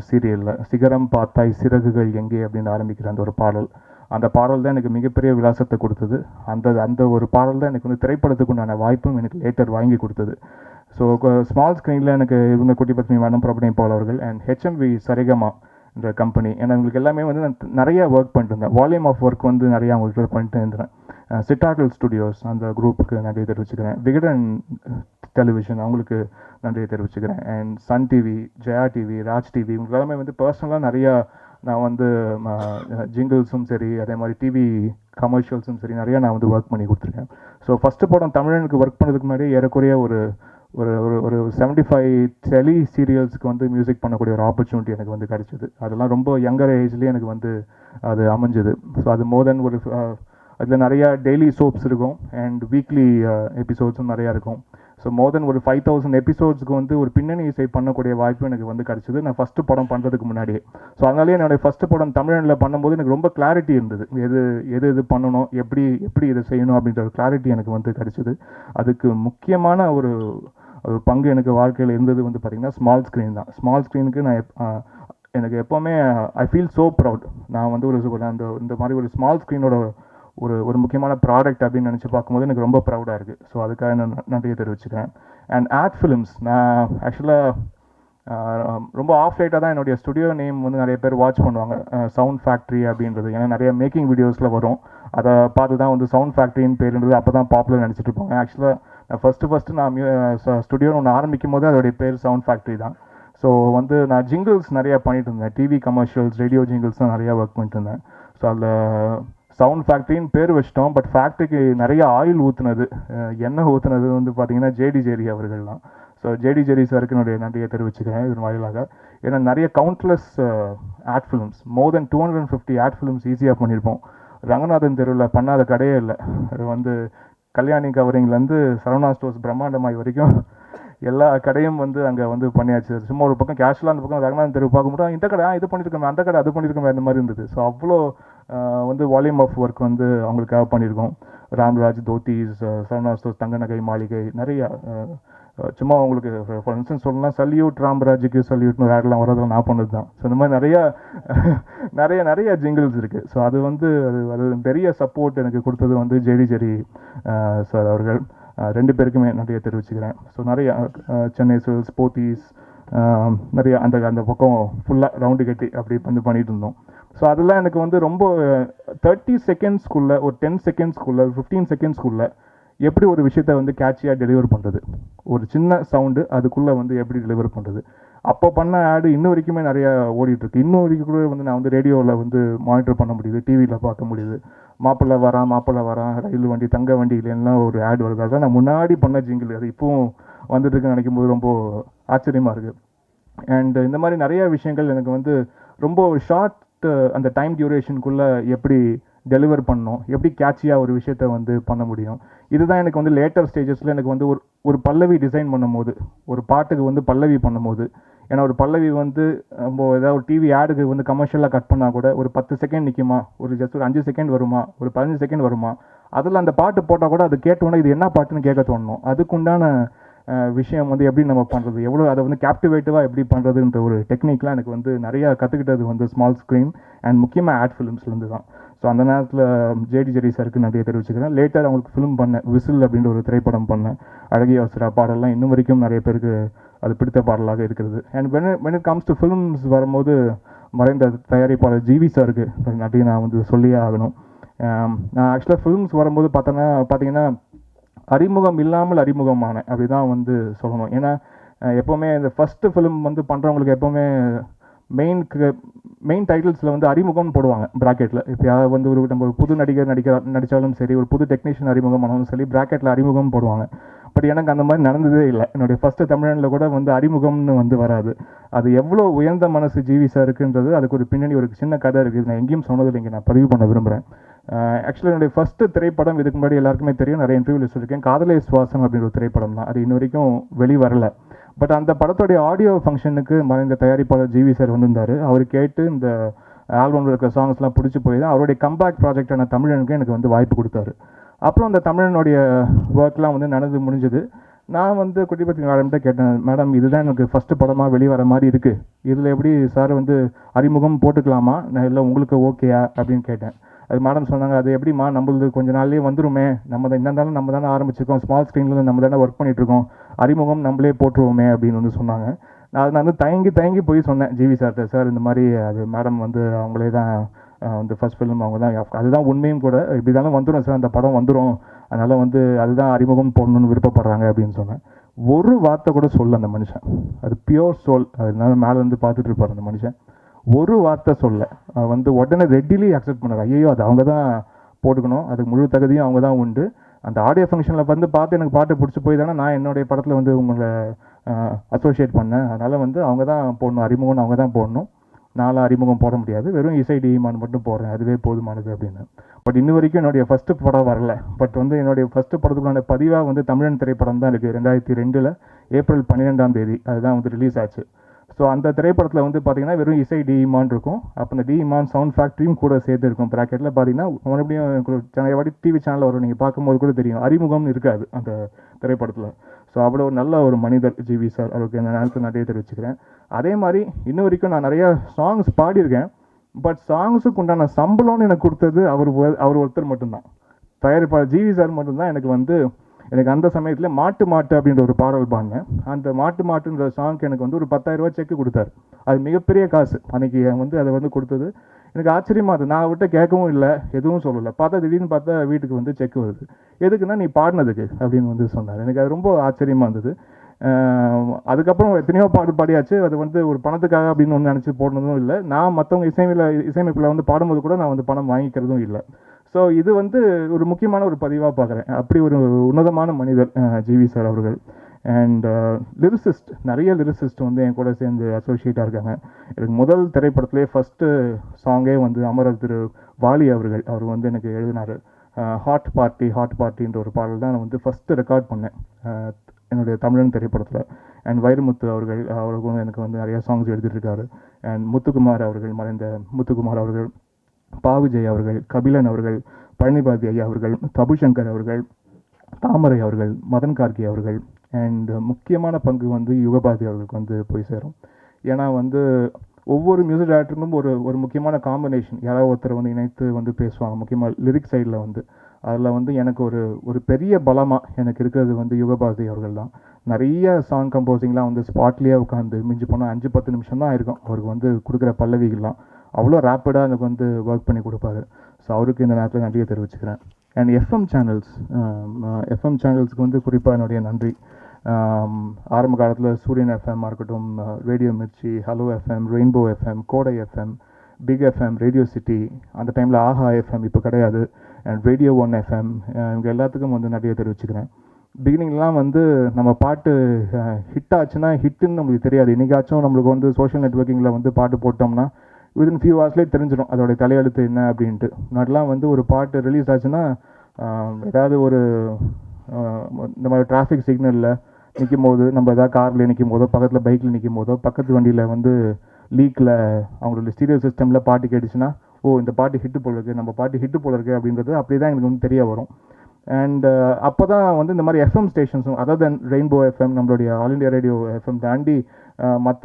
சீரியலில் சிகரம் பார்த்தாய் சிறகுகள் எங்கே அப்படின்னு ஆரம்பிக்கிற அந்த ஒரு பாடல், அந்த பாடல் தான் எனக்கு மிகப்பெரிய விலாசத்தை கொடுத்தது. அந்த ஒரு பாடல் தான் எனக்கு வந்து திரைப்படத்துக்கு உண்டான வாய்ப்பும் எனக்கு லேட்டர் வாங்கி கொடுத்தது. ஸோ ஸ்மால் ஸ்க்ரீனில் எனக்கு இவங்க குட்டி பத்மி மேடம், பிரபு நேபால் அவர்கள் அண்ட் ஹெச்எம்வி சரிகமா என்ற கம்பெனி. ஏன்னா உங்களுக்கு எல்லாமே வந்து நான் நிறைய ஒர்க் பண்ணிட்டு இருந்தேன். வால்யூம் ஆஃப் ஒர்க் வந்து நிறையா அவங்களுக்கு பண்ணிட்டு இருந்தேன். சிட்டாட்டல் ஸ்டுடியோஸ் அந்த குரூப்புக்கு நன்றியை தெரிவிச்சுக்கிறேன். விகடன் டெலிவிஷன் அவங்களுக்கு நன்றியை தெரிவிச்சுக்கிறேன். And Sun TV, Jaya TV, Raj TV இவங்களுக்கு எல்லாமே வந்து பர்சனலாக நிறையா நான் வந்து ஜிங்கிள்ஸும் சரி, அதே மாதிரி டிவி கமர்ஷியல்ஸும் சரி நிறையா நான் வந்து ஒர்க் பண்ணி கொடுத்துருக்கேன். ஸோ ஃபஸ்ட்டு படம் தமிழனுக்கு ஒர்க் பண்ணதுக்கு முன்னாடி ஏறக்குறைய ஒரு ஒரு ஒரு 75 டெலி சீரியல்ஸுக்கு வந்து மியூசிக் பண்ணக்கூடிய ஒரு ஆப்பர்ச்சுனிட்டி எனக்கு வந்து கிடச்சிது. அதெல்லாம் ரொம்ப யங்கர் ஏஜ்லேயே எனக்கு வந்து அது அமைஞ்சுது. ஸோ அது மோர் தென் ஒரு அதில் நிறையா டெய்லி சோப்ஸ் இருக்கும் அண்ட் வீக்லி எபிசோட்ஸும் நிறையா இருக்கும். ஸோ மோர் தென் ஒரு 5000 எபிசோட்ஸ்க்கு வந்து ஒரு பின்னணி இசை பண்ணக்கூடிய வாய்ப்பு எனக்கு வந்து கிடச்சிது நான் ஃபஸ்ட்டு படம் பண்ணுறதுக்கு முன்னாடியே. ஸோ அதனாலே என்னுடைய ஃபஸ்ட்டு படம் தமிழில் பண்ணும்போது எனக்கு ரொம்ப கிளாரிட்டி இருந்தது. எது பண்ணணும், எப்படி இதை செய்யணும் அப்படின்ற ஒரு கிளாரிட்டி எனக்கு வந்து கிடச்சிது. அதுக்கு முக்கியமான ஒரு பங்கு எனக்கு வாழ்க்கையில் இருந்தது வந்து பார்த்திங்கன்னா ஸ்மால் ஸ்க்ரீன் தான். ஸ்மால் ஸ்க்ரீனுக்கு நான் எனக்கு எப்போவுமே ஐ ஃபீல் ஸோ ப்ரவுட். நான் வந்து இந்த மாதிரி ஒரு ஸ்மால் ஸ்க்ரீனோட ஒரு முக்கியமான ப்ராடக்ட் அப்படின்னு நினச்சி பார்க்கும்போது எனக்கு ரொம்ப ப்ரௌடாக இருக்குது. ஸோ அதுக்காக நான் நன்றியை தெரிவிச்சுக்கிறேன். அண்ட் ஆட் ஃபிலிம்ஸ் நான் ஆக்சுவலாக ரொம்ப ஆஃப் லைட்டாக தான் என்னுடைய ஸ்டுடியோ நேம் வந்து நிறைய பேர் வாட்ச் பண்ணுவாங்க, சவுண்ட் ஃபேக்ட்ரி அப்படின்றது. ஏன்னா நிறைய மேக்கிங் வீடியோஸில் வரும், அதை பார்த்து தான் வந்து சவுண்ட் ஃபேக்ட்ரின்னு பேருன்றது அப்போ தான் பாப்புலர் நினச்சிட்டு இருப்பாங்க. ஆக்சுவலாக நான் ஃபஸ்ட்டு நான் ஸ்டுடியோன்னு ஒன்று ஆரம்பிக்கும் போது அதோடைய பேர் சவுண்ட் ஃபேக்ட்ரி தான். ஸோ வந்து நான் ஜிங்கிள்ஸ் நிறையா பண்ணிட்டு இருந்தேன், டிவி கமர்ஷியல்ஸ், ரேடியோ ஜிங்கிள்ஸ் தான் நிறையா ஒர்க் பண்ணிட்டு இருந்தேன். ஸோ அதில் சவுண்ட் ஃபேக்ட்ரின்னு பேர் வச்சிட்டோம். பட் ஃபேக்ட்ரிக்கு நிறைய ஆயில் ஊற்றுனது, எண்ணெய் ஊற்றுனது வந்து பார்த்திங்கன்னா ஜேடி ஜெரி அவர்கள் தான். ஸோ ஜேடி ஜெரி சாருக்கு என்னுடைய நன்றியை தெரிவிச்சுக்கிறேன் இதன் வாயிலாக. ஏன்னா நிறைய கவுண்ட்லெஸ் ஆட் ஃபிலிம்ஸ், மோர் தென் 250 ஆட் ஃபிலிம்ஸ் ஈஸியாக பண்ணியிருப்போம். ரங்கநாதன் தெருவில் பண்ணாத கடையே இல்லை. அது வந்து கல்யாணி கவரிங்லேருந்து சரவணா ஸ்டோர்ஸ் பிரம்மாண்டமாய் வரைக்கும் எல்லா கடையும் வந்து அங்கே வந்து பண்ணியாச்சு. சும்மா ஒரு பக்கம் கேஷுவலாக அந்த பக்கம் ரங்கநாதன் தெரு பார்க்கும்போது இந்த கடை இது பண்ணியிருக்கோமே, அந்த கடை அது பண்ணியிருக்கோமே, அந்த மாதிரி இருந்தது. ஸோ அவ்வளோ வந்து வால்யூம் ஆஃப் ஒர்க் வந்து அவங்களுக்காக பண்ணியிருக்கோம். ராம்ராஜ் தோத்தீஸ், சரவணா ஸ்டோர்ஸ், தங்க நகை மாளிகை, நிறையா சும்மா உங்களுக்கு ஃபார் இன்ஸ்டன்ஸ் சொல்லலாம், சல்யூட் ராம்ராஜுக்கு சல்யூட்னு ஆடெலாம் வரதெல்லாம் நான் பண்ணது தான். ஸோ இந்த மாதிரி நிறைய ஜிங்கிள்ஸ் இருக்குது. ஸோ அது வந்து அது பெரிய சப்போர்ட் எனக்கு கொடுத்தது வந்து ஜேடி ஜெரி சார் அவர்கள். 2 பேருக்குமே நிறைய தெரிவிச்சுக்கிறேன். ஸோ நிறைய சென்னை சில்ஸ், போத்தீஸ், நிறைய அந்த அந்த பக்கம் ஃபுல்லாக ரவுண்டு கட்டி அப்படி வந்து பண்ணிகிட்டு இருந்தோம். ஸோ அதெல்லாம் எனக்கு வந்து ரொம்ப 30 செகண்ட்ஸ்க்குள்ளே, ஒரு 10 செகண்ட்ஸ்க்குள்ளே, 15 செகண்ட்ஸ்க்குள்ளே எப்படி ஒரு விஷயத்த வந்து கேட்சியாக டெலிவர் பண்ணுறது, ஒரு சின்ன சவுண்டு அதுக்குள்ளே வந்து எப்படி டெலிவர் பண்ணுறது. அப்போ பண்ண ஆடு இன்ன வரைக்குமே நிறையா ஓடிட்டுருக்கு. இன்னும் வரைக்கும் கூட வந்து நான் வந்து ரேடியோவில் வந்து மானிட்டர் பண்ண முடியுது, டிவியில் பார்க்க முடியுது. மாப்பிள்ளை வரான், ரயில் வண்டி, தங்க வண்டியிலாம் ஒரு ஆடு வருது. அதான் நான் முன்னாடி பண்ண ஜிங்கிள், அது இப்போவும் வந்துட்டுருக்குன்னு நினைக்கும் போது ரொம்ப ஆச்சரியமாக இருக்குது. அண்ட் இந்த மாதிரி நிறைய விஷயங்கள் எனக்கு வந்து ரொம்ப ஷார்ட் அந்த டைம் டியூரேஷனுக்குள்ளே எப்படி டெலிவர் பண்ணணும், எப்படி கேட்சியாக ஒரு விஷயத்த வந்து பண்ண முடியும். இதுதான் எனக்கு வந்து லேட்டர் ஸ்டேஜஸில் எனக்கு வந்து ஒரு பல்லவி டிசைன் பண்ணும்போது, ஒரு பாட்டுக்கு வந்து பல்லவி பண்ணும்போது, ஏன்னா ஒரு பல்லவி வந்து நம்ம ஏதாவது ஒரு டிவி ஆடுக்கு வந்து கமர்ஷியலாக கட் பண்ணால் கூட ஒரு 10 செகண்ட் நிற்குமா, ஒரு ஜஸ்ட் ஒரு 5 செகண்ட் வருமா, ஒரு 15 செகண்ட் வருமா, அதில் அந்த பாட்டு போட்டால் கூட அது கேட்டோன்னே இது என்ன பாட்டுன்னு கேட்க தோணணும். அதுக்குண்டான விஷயம் வந்து எப்படி நம்ம பண்ணுறது, எவ்வளோ அதை வந்து கேப்டிவேட்டிவாக எப்படி பண்ணுறதுன்ற ஒரு டெக்னிக்லாம் எனக்கு வந்து நிறையா கற்றுக்கிட்டது வந்து ஸ்மால் ஸ்க்ரீன் அண்ட் முக்கியமாக ஆட் ஃபிலிம்ஸ்லேருந்து தான். ஸோ அந்த நேரத்தில் ஜேடி சாருக்கு நிறைய தெரிவிச்சுக்கிறேன். லேட்டர் அவங்களுக்கு ஃபிலிம் பண்ணேன், விசில் அப்படின்ற ஒரு திரைப்படம் பண்ணேன். அழகிய அவசரா பாடல்லாம் இன்னும் வரைக்கும் நிறைய பேருக்கு அது பிடித்த பாடலாக இருக்கிறது. And when it comes to films வரும்போது மறைந்த தயாரிப்பாளர் ஜிவி சாருக்கு நிறைய நான் வந்து சொல்லியே ஆகணும். நான் ஆக்சுவலாக ஃபிலிம்ஸ் வரும்போது பார்த்தீங்கன்னா அறிமுகம் இல்லாமல் அறிமுகமான அப்படி தான் வந்து சொல்லணும். ஏன்னா எப்போவுமே இந்த ஃபஸ்ட்டு ஃபிலிம் வந்து பண்ணுறவங்களுக்கு எப்போவுமே மெயின் டைட்டில்ஸில் வந்து அறிமுகம்னு போடுவாங்க ப்ராக்கெட்டில். இப்போ யாராவது வந்து ஒரு நம்ம புது நடிகர் நடித்தாலும் சரி, ஒரு புது டெக்னீஷியன் அறிமுகம் ஆனாலும் சரி, ப்ராக்கெட்டில் அறிமுகம் போடுவாங்க. பட் எனக்கு அந்த மாதிரி நடந்ததே இல்லை. என்னுடைய ஃபஸ்ட்டு தமிழனில் கூட வந்து அறிமுகம்னு வந்து வராது. அது எவ்வளோ உயர்ந்த மனசு ஜிவி சாருக்குன்றது அதுக்கு ஒரு பின்னணி ஒரு சின்ன கதை இருக்குது. நான் எங்கேயும் சொன்னதில்லை, இங்கே நான் பதிவு பண்ண விரும்புகிறேன். ஆக்சுவலாக என்னுடைய ஃபஸ்ட்டு திரைப்படம் இதுக்கு முன்னாடி எல்லாருக்குமே தெரியும், நிறைய இன்டர்வியூவில் சொல்லியிருக்கேன், காதலே சுவாசம் அப்படின்ற ஒரு திரைப்படம் தான். அது இன்ன வரைக்கும் வெளிவரலை. பட் அந்த படத்தோடைய ஆடியோ ஃபங்க்ஷனுக்கு மறைந்த தயாரிப்பாளர் ஜிவி சார் வந்திருந்தார். அவர் கேட்டு இந்த ஆல்பமில் இருக்கிற சாங்ஸ்லாம் பிடிச்சி போய் தான் அவருடைய கம்பேக் ப்ராஜெக்டான தமிழனுக்கு எனக்கு வந்து வாய்ப்பு கொடுத்தாரு. அப்புறம் அந்த தமிழனுடைய ஒர்க்லாம் வந்து நடந்து முடிஞ்சது. நான் வந்து குட்டிப்பத்தி மேடம்கிட்ட கேட்டேன், மேடம் இதுதான் எனக்கு ஃபஸ்ட்டு படமாக வெளிவர மாதிரி இருக்குது, இதில் எப்படி சார் வந்து அறிமுகம் போட்டுக்கலாமா, நான் இல்லை உங்களுக்கு ஓகேயா அப்படின்னு கேட்டேன். அது மேடம் சொன்னாங்க, அது எப்படிமா நம்மளது கொஞ்ச நாள்லேயே வந்துருமே, நம்ம தான் இருந்தாலும் நம்ம தானே ஆரம்பிச்சிருக்கோம், ஸ்மால் ஸ்க்ரீனில் நம்ம தானே ஒர்க் பண்ணிகிட்ருக்கோம், அறிமுகம் நம்மளே போட்டுருவோமே அப்படின்னு வந்து சொன்னாங்க. நான் வந்து தயங்கி போய் சொன்னேன் ஜிவி சார்கிட்ட, சார் இந்த மாதிரி அது மேடம் வந்து அவங்களே தான் வந்து ஃபஸ்ட் ஃபிலிம் அவங்க தான், அதுதான் உண்மையும் கூட, இப்படி தானே வந்துடும் சார், அந்த படம் வந்துடும், அதனால் வந்து அதுதான் அறிமுகம் போடணும்னு விருப்பப்படுறாங்க அப்படின்னு சொன்னேன். ஒரு வார்த்தை கூட சொல்ல அந்த மனுஷன், அது பியோர் சோல், அதனால மேலே வந்து பார்த்துட்டு இருப்பார் அந்த மனுஷன். ஒரு வார்த்தை சொல்ல வந்து உடனே ரெட்டிலி அக்செப்ட் பண்ணார். ஐயோ அது அவங்க தான் போட்டுக்கணும், அதுக்கு முழு தகுதியும் அவங்க தான் உண்டு. அந்த ஆடியோ ஃபங்க்ஷனில் வந்து பார்த்து எனக்கு பாட்டு பிடிச்சி போய் தானே நான் என்னுடைய படத்தில் வந்து உங்களை அசோசியேட் பண்ணேன், அதனால் வந்து அவங்க தான் போடணும், அறிமுகம் அவங்க தான் போடணும், நான்லாம் அறிமுகம் போட முடியாது, வெறும் இசை டிமான் மட்டும் போடுறேன், அதுவே போதுமானது அப்படின்னு. பட் இன்ன வரைக்கும் என்னுடைய ஃபஸ்ட்டு படம் வரல. பட் வந்து என்னுடைய ஃபஸ்ட்டு படத்துக்குள்ள பதிவாக வந்து தமிழன் திரைப்படம் தான் இருக்குது. 2002 ஏப்ரல் 12 அதுதான் வந்து ரிலீஸ் ஆச்சு. ஸோ அந்த திரைப்படத்தில் வந்து பார்த்தீங்கன்னா வெறும் இசை டிமான் இருக்கும். அப்போ அந்த டிமான் சவுண்ட் ஃபேக்ட்ரியும் கூட சேர்த்து இருக்கும். ப்ராக்கெட்டில் பார்த்தீங்கன்னா மறுபடியும் நிறைய வாட்டி டிவி சேனலில் வரும், நீங்கள் பார்க்கும்போது கூட தெரியும், அறிமுகம்னு இருக்காது அந்த திரைப்படத்தில். ஸோ அவ்வளோ நல்ல ஒரு மனிதர் ஜிவி சார், அவருக்கு இந்த நேரத்தில் நிறைய தெரிவிச்சுக்கிறேன். அதே மாதிரி இன்ன வரைக்கும் நான் நிறையா சாங்ஸ் பாடியிருக்கேன். பட் சாங்ஸுக்கு உண்டான சம்பளம்னு எனக்கு கொடுத்தது அவர் ஒருத்தர் மட்டும்தான், தயாரிப்பாளர் ஜிவி சார் மட்டும்தான். எனக்கு அந்த சமயத்தில் மாட்டு அப்படின்ற ஒரு பாடல் பாடினேன். அந்த மாட்டுன்ற சாங்க்கு எனக்கு வந்து ஒரு 10,000 ரூபா செக்கு கொடுத்தாரு. அது மிகப்பெரிய காசு அன்றைக்கி வந்து அதை வந்து கொடுத்தது. எனக்கு ஆச்சரியமாக அது, நான் விட்ட கேட்கவும் இல்லை, எதுவும் சொல்லலை. திடீர்னு பார்த்தா வீட்டுக்கு வந்து செக் வருது, எதுக்குன்னா நீ பாடினதுக்கு அப்படின்னு வந்து சொன்னார். எனக்கு அது ரொம்ப ஆச்சரியமாக இருந்தது. அதுக்கப்புறம் எத்தனையோ பாட்டு பாடியாச்சு, அது வந்து ஒரு பணத்துக்காக அப்படின்னு ஒன்று நினச்சி போடணும் இல்லை. நான் மற்றவங்க இசையமைப்பில் வந்து பாடும்போது கூட நான் வந்து பணம் வாங்கிக்கிறதும் இல்லை. ஸோ இது வந்து ஒரு முக்கியமான ஒரு பதிவாக பார்க்குறேன். அப்படி ஒரு உன்னதமான மனிதர் ஜிவி சார் அவர்கள். அண்ட் லிரிசிஸ்ட், நிறைய லிரிசிஸ்ட் வந்து என் கூட சேர்ந்து அசோசியேட்டாக இருக்காங்க. எனக்கு முதல் திரைப்படத்திலே ஃபஸ்ட்டு சாங்கே வந்து அமரர் திரு வாலி அவர் வந்து எனக்கு எழுதினார். ஹாட் பார்ட்டின்ற ஒரு பாடல் தான் நான் வந்து ஃபஸ்ட்டு ரெக்கார்ட் பண்ணேன் என்னுடைய தமிழன் திரைப்படத்தில். அண்ட் வைரமுத்து அவர்களுக்கும் எனக்கு வந்து நிறையா சாங்ஸ் எழுதிட்டுருக்காரு. அண்ட் மறைந்த முத்துக்குமார் அவர்கள், பாவிஜய் அவர்கள், கபிலன் அவர்கள், பழனிபாதி ஐயா அவர்கள், தபுசங்கர் அவர்கள், தாமரை அவர்கள், மதன் கார்கி அவர்கள். அண்ட் முக்கியமான பங்கு வந்து யுகபாதி அவர்களுக்கு வந்து போய் சேரும். ஏன்னா வந்து ஒவ்வொரு மியூசிக் டைரக்டருக்கும் ஒரு முக்கியமான காம்பினேஷன், யாராவது ஒருத்தர் வந்து இணைத்து வந்து பேசுவாங்க, முக்கியமாக லிரிக் சைடில் வந்து. அதில் வந்து எனக்கு ஒரு பெரிய பலமாக எனக்கு இருக்கிறது வந்து யுகபாரதி அவர்கள் தான். நிறைய சாங் கம்போசிங்லாம் வந்து ஸ்பாட்லேயே உட்காந்து மிஞ்சி போனால் 5-10 நிமிஷம் தான் இருக்கும் அவருக்கு வந்து கொடுக்குற பல்லவிகள்லாம். அவ்வளோ ரேப்பிடாக எனக்கு வந்து ஒர்க் பண்ணி கொடுப்பாரு. ஸோ அவருக்கு இந்த நேரத்தில் நன்றியை தெரிவிச்சுக்கிறேன். அண்ட் எஃப்எம் சேனல்ஸ்க்கு வந்து குறிப்பாக என்னுடைய நன்றி. ஆரம்ப காலத்தில் சூரியன் எஃப்எம்மாக இருக்கட்டும், radio Mirchi, hello FM, rainbow FM, Kodai FM, big FM, radio city, அந்த டைமில் ஆஹா எஃப்எம் இப்போ கிடையாது, அண்ட் ரேடியோ 1 எஃப்எம், இவங்க எல்லாத்துக்கும் வந்து நிறைய தெரிவிச்சுக்கிறேன். பிகினிங்லாம் வந்து நம்ம பாட்டு ஹிட் ஆச்சுன்னா ஹிட்டுன்னு நம்மளுக்கு தெரியாது. இன்றைக்காச்சும் நம்மளுக்கு வந்து சோஷியல் நெட்வொர்க்கிங்கில் வந்து பாட்டு போட்டோம்னா வித்தின் ஃபியூ ஹவர்ஸ்லேயே தெரிஞ்சிடும் அதோடைய தலையெழுத்து என்ன அப்படின்ட்டு. முன்னாடிலாம் வந்து ஒரு பாட்டு ரிலீஸ் ஆச்சுன்னா ஏதாவது ஒரு இந்த மாதிரி டிராஃபிக் சிக்னலில் நிற்கும் போது, நம்ம ஏதாவது காரில் நிற்கும் போதோ, பக்கத்தில் பைக்கில் நிற்கும் போதோ, பக்கத்து வண்டியில் வந்து லீக்கில் அவங்களோட ஸ்டீரியோ சிஸ்டமில் பாட்டு கேட்டுச்சுன்னா, ஓ இந்த பாட்டு ஹிட்டு போல இருக்குது, நம்ம பாட்டு ஹிட்டு போல இருக்குது அப்படின்றது அப்படி தான் எனக்கு வந்து தெரிய வரும். அண்ட் அப்போ தான் வந்து இந்த மாதிரி எஃப்எம் ஸ்டேஷன்ஸும், அதாவது ரெயின்போ எஃப்எம், நம்மளுடைய ஆல் இண்டியா ரேடியோ எஃப்எம் தாண்டி மற்ற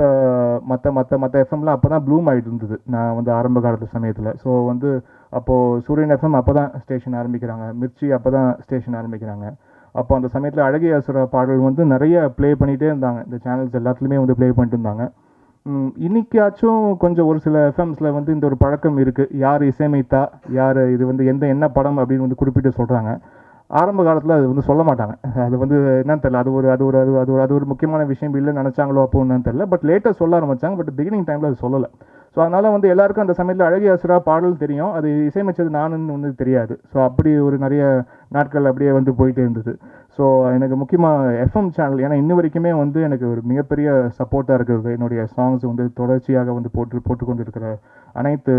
மற்ற மற்ற மற்ற எஃப்எம்லாம் அப்போ தான் ப்ளூம் ஆகிட்டு இருந்தது நான் வந்து ஆரம்ப காலத்து சமயத்தில். ஸோ வந்து அப்போது சூரியன் எஃப்எம் அப்போ தான் ஸ்டேஷன் ஆரம்பிக்கிறாங்க, மிர்ச்சி அப்போ தான் ஸ்டேஷன் ஆரம்பிக்கிறாங்க. அப்போ அந்த சமயத்தில் அழகிய அசுர பாடல் வந்து நிறைய ப்ளே பண்ணிகிட்டே இருந்தாங்க, இந்த சேனல்ஸ் எல்லாத்துலேயுமே வந்து ப்ளே பண்ணிட்டு இருந்தாங்க. இன்னைக்காச்சும் கொஞ்சம் ஒரு சில எஃப்எம்ஸில் வந்து இந்த ஒரு பழக்கம் இருக்குது, யார் இசையமைத்தா, யார் இது வந்து என்ன படம் அப்படின்னு வந்து குறிப்பிட்டு சொல்கிறாங்க. ஆரம்ப காலத்தில் அது வந்து சொல்ல மாட்டாங்க. அது வந்து என்னன்னு தெரியல, அது ஒரு முக்கியமான விஷயம் இல்லைன்னு நினச்சாங்களோ அப்போ என்னன்னு தெரியல. பட் லேட்டாக சொல்ல ஆரம்பித்தாங்க, பட் பிகினிங் டைமில் அது சொல்லலை. ஸோ அதனால் வந்து எல்லாருக்கும் அந்த சமயத்தில் அழகிய அசுரா பாடல் தெரியும், அது இசையமைச்சது நானுன்னு வந்து தெரியாது. ஸோ அப்படி ஒரு நிறைய நாட்கள் அப்படியே வந்து போயிட்டே இருந்தது. ஸோ எனக்கு முக்கியமாக எஃப்எம் சேனல், ஏன்னா இன்ன வரைக்குமே வந்து எனக்கு ஒரு மிகப்பெரிய சப்போர்ட்டாக இருக்கிறது என்னுடைய சாங்ஸ் வந்து தொடர்ச்சியாக வந்து போட்டுக்கொண்டு இருக்கிற அனைத்து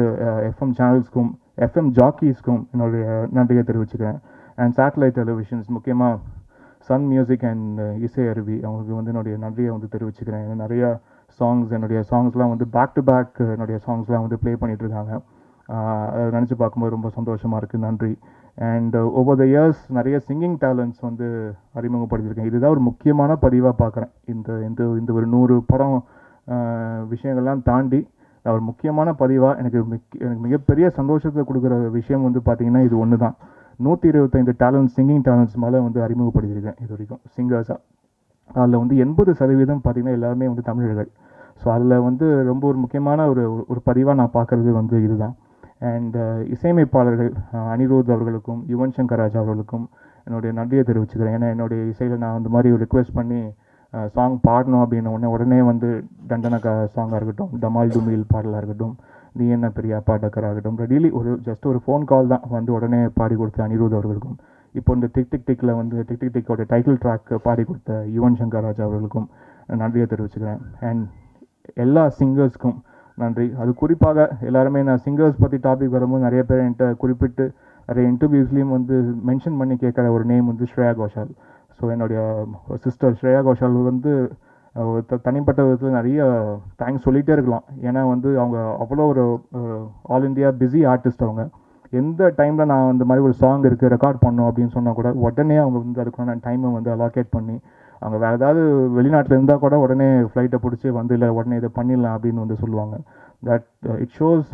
எஃப்எம் சேனல்ஸ்க்கும், எஃப்எம் ஜாக்கீஸ்க்கும் என்னுடைய நன்றியை தெரிவிச்சுக்கிறேன். அண்ட் சேட்டலைட் டெலிவிஷன்ஸ், முக்கியமாக சன் மியூசிக் அண்ட் இசை அருவி, அவங்களுக்கு வந்து என்னுடைய நன்றியை வந்து தெரிவிச்சுக்கிறேன். ஏன்னா நிறையா என்னுடைய சாங்ஸ்லாம் வந்து பேக் டு பேக் என்னுடைய சாங்ஸ்லாம் வந்து ப்ளே பண்ணிகிட்ருக்காங்க. அதை நினச்சி பார்க்கும்போது ரொம்ப சந்தோஷமாக இருக்குது, நன்றி. அண்ட் ஓவர் த இயர்ஸ் நிறைய சிங்கிங் டேலண்ட்ஸ் வந்து அறிமுகப்படுத்தியிருக்கேன். இதுதான் ஒரு முக்கியமான பதிவாக பார்க்குறேன். இந்த ஒரு 100 படம் விஷயங்கள்லாம் தாண்டி ஒரு முக்கியமான பதிவாக எனக்கு மிகப்பெரிய சந்தோஷத்தை கொடுக்குற விஷயம் வந்து பார்த்திங்கன்னா இது ஒன்று தான். 125 சிங்கிங் டேலண்ட்ஸ் மேலே வந்து அறிமுகப்படுத்தியிருக்கேன் இது வரைக்கும் சிங்கர்ஸாக. அதில் வந்து 80% பார்த்திங்கன்னா எல்லாருமே வந்து தமிழர்கள். ஸோ அதில் வந்து ரொம்ப ஒரு முக்கியமான ஒரு பதிவாக நான் பார்க்குறது வந்து இதுதான். அண்ட் இசையமைப்பாளர்கள் அனிருத் அவர்களுக்கும் யுவன் சங்கர் ராஜா அவர்களுக்கும் என்னுடைய நன்றியை தெரிவிச்சுக்கிறேன். ஏன்னா என்னுடைய இசையில் நான் அந்த மாதிரி ரிக்வெஸ்ட் பண்ணி சாங் பாடணும் அப்படின்ன உடனே வந்து டண்டனக்கா சாங்காக இருக்கட்டும், டமால் டுமில் பாடலாக இருக்கட்டும், நீ என்ன பெரிய பாடகராக இருக்கட்டும், ரெடிலி ஜஸ்ட் ஒரு ஃபோன் கால் தான் வந்து உடனே பாடி கொடுத்த அனிருத் அவர்களுக்கும், இப்போ இந்த டிக் டிக் டிக்கில் வந்து டிக் டிக் டிக்கோட டைட்டில் ட்ராக் பாடி கொடுத்த யுவன் சங்கர் ராஜா அவர்களுக்கும் நன்றியை தெரிவிச்சுக்கிறேன். அண்ட் எல்லா சிங்கர்ஸ்க்கும் நன்றி. அது குறிப்பாக எல்லாருமே நான் சிங்கர்ஸ் பற்றி டாபிக் வரும்போது நிறைய பேர் என்கிட்ட குறிப்பிட்டு நிறைய இன்டர்வியூஸ்லேயும் வந்து மென்ஷன் பண்ணி கேட்குற ஒரு நேம் வந்து ஸ்ரேயா கோஷால். ஸோ என்னுடைய சிஸ்டர் ஸ்ரேயா கோஷால் வந்து தனிப்பட்ட விதத்தில் நிறைய தேங்க்ஸ் சொல்லிகிட்டே இருக்கலாம். ஏன்னா வந்து அவங்க அவ்வளோ ஒரு ஆல் இண்டியா பிஸி ஆர்டிஸ்ட். அவங்க எந்த டைமில் நான் இந்த மாதிரி ஒரு சாங் இருக்குது ரெக்கார்ட் பண்ணோம் அப்படின்னு சொன்னால் கூட உடனே அவங்க வந்து அதுக்கான டைமை வந்து அலோகேட் பண்ணி, அவங்க வேறு ஏதாவது வெளிநாட்டில் இருந்தால் கூட உடனே ஃப்ளைட்டை பிடிச்சி வந்து இல்லை உடனே இதை பண்ணிடலாம் அப்படின்னு வந்து சொல்லுவாங்க. That it shows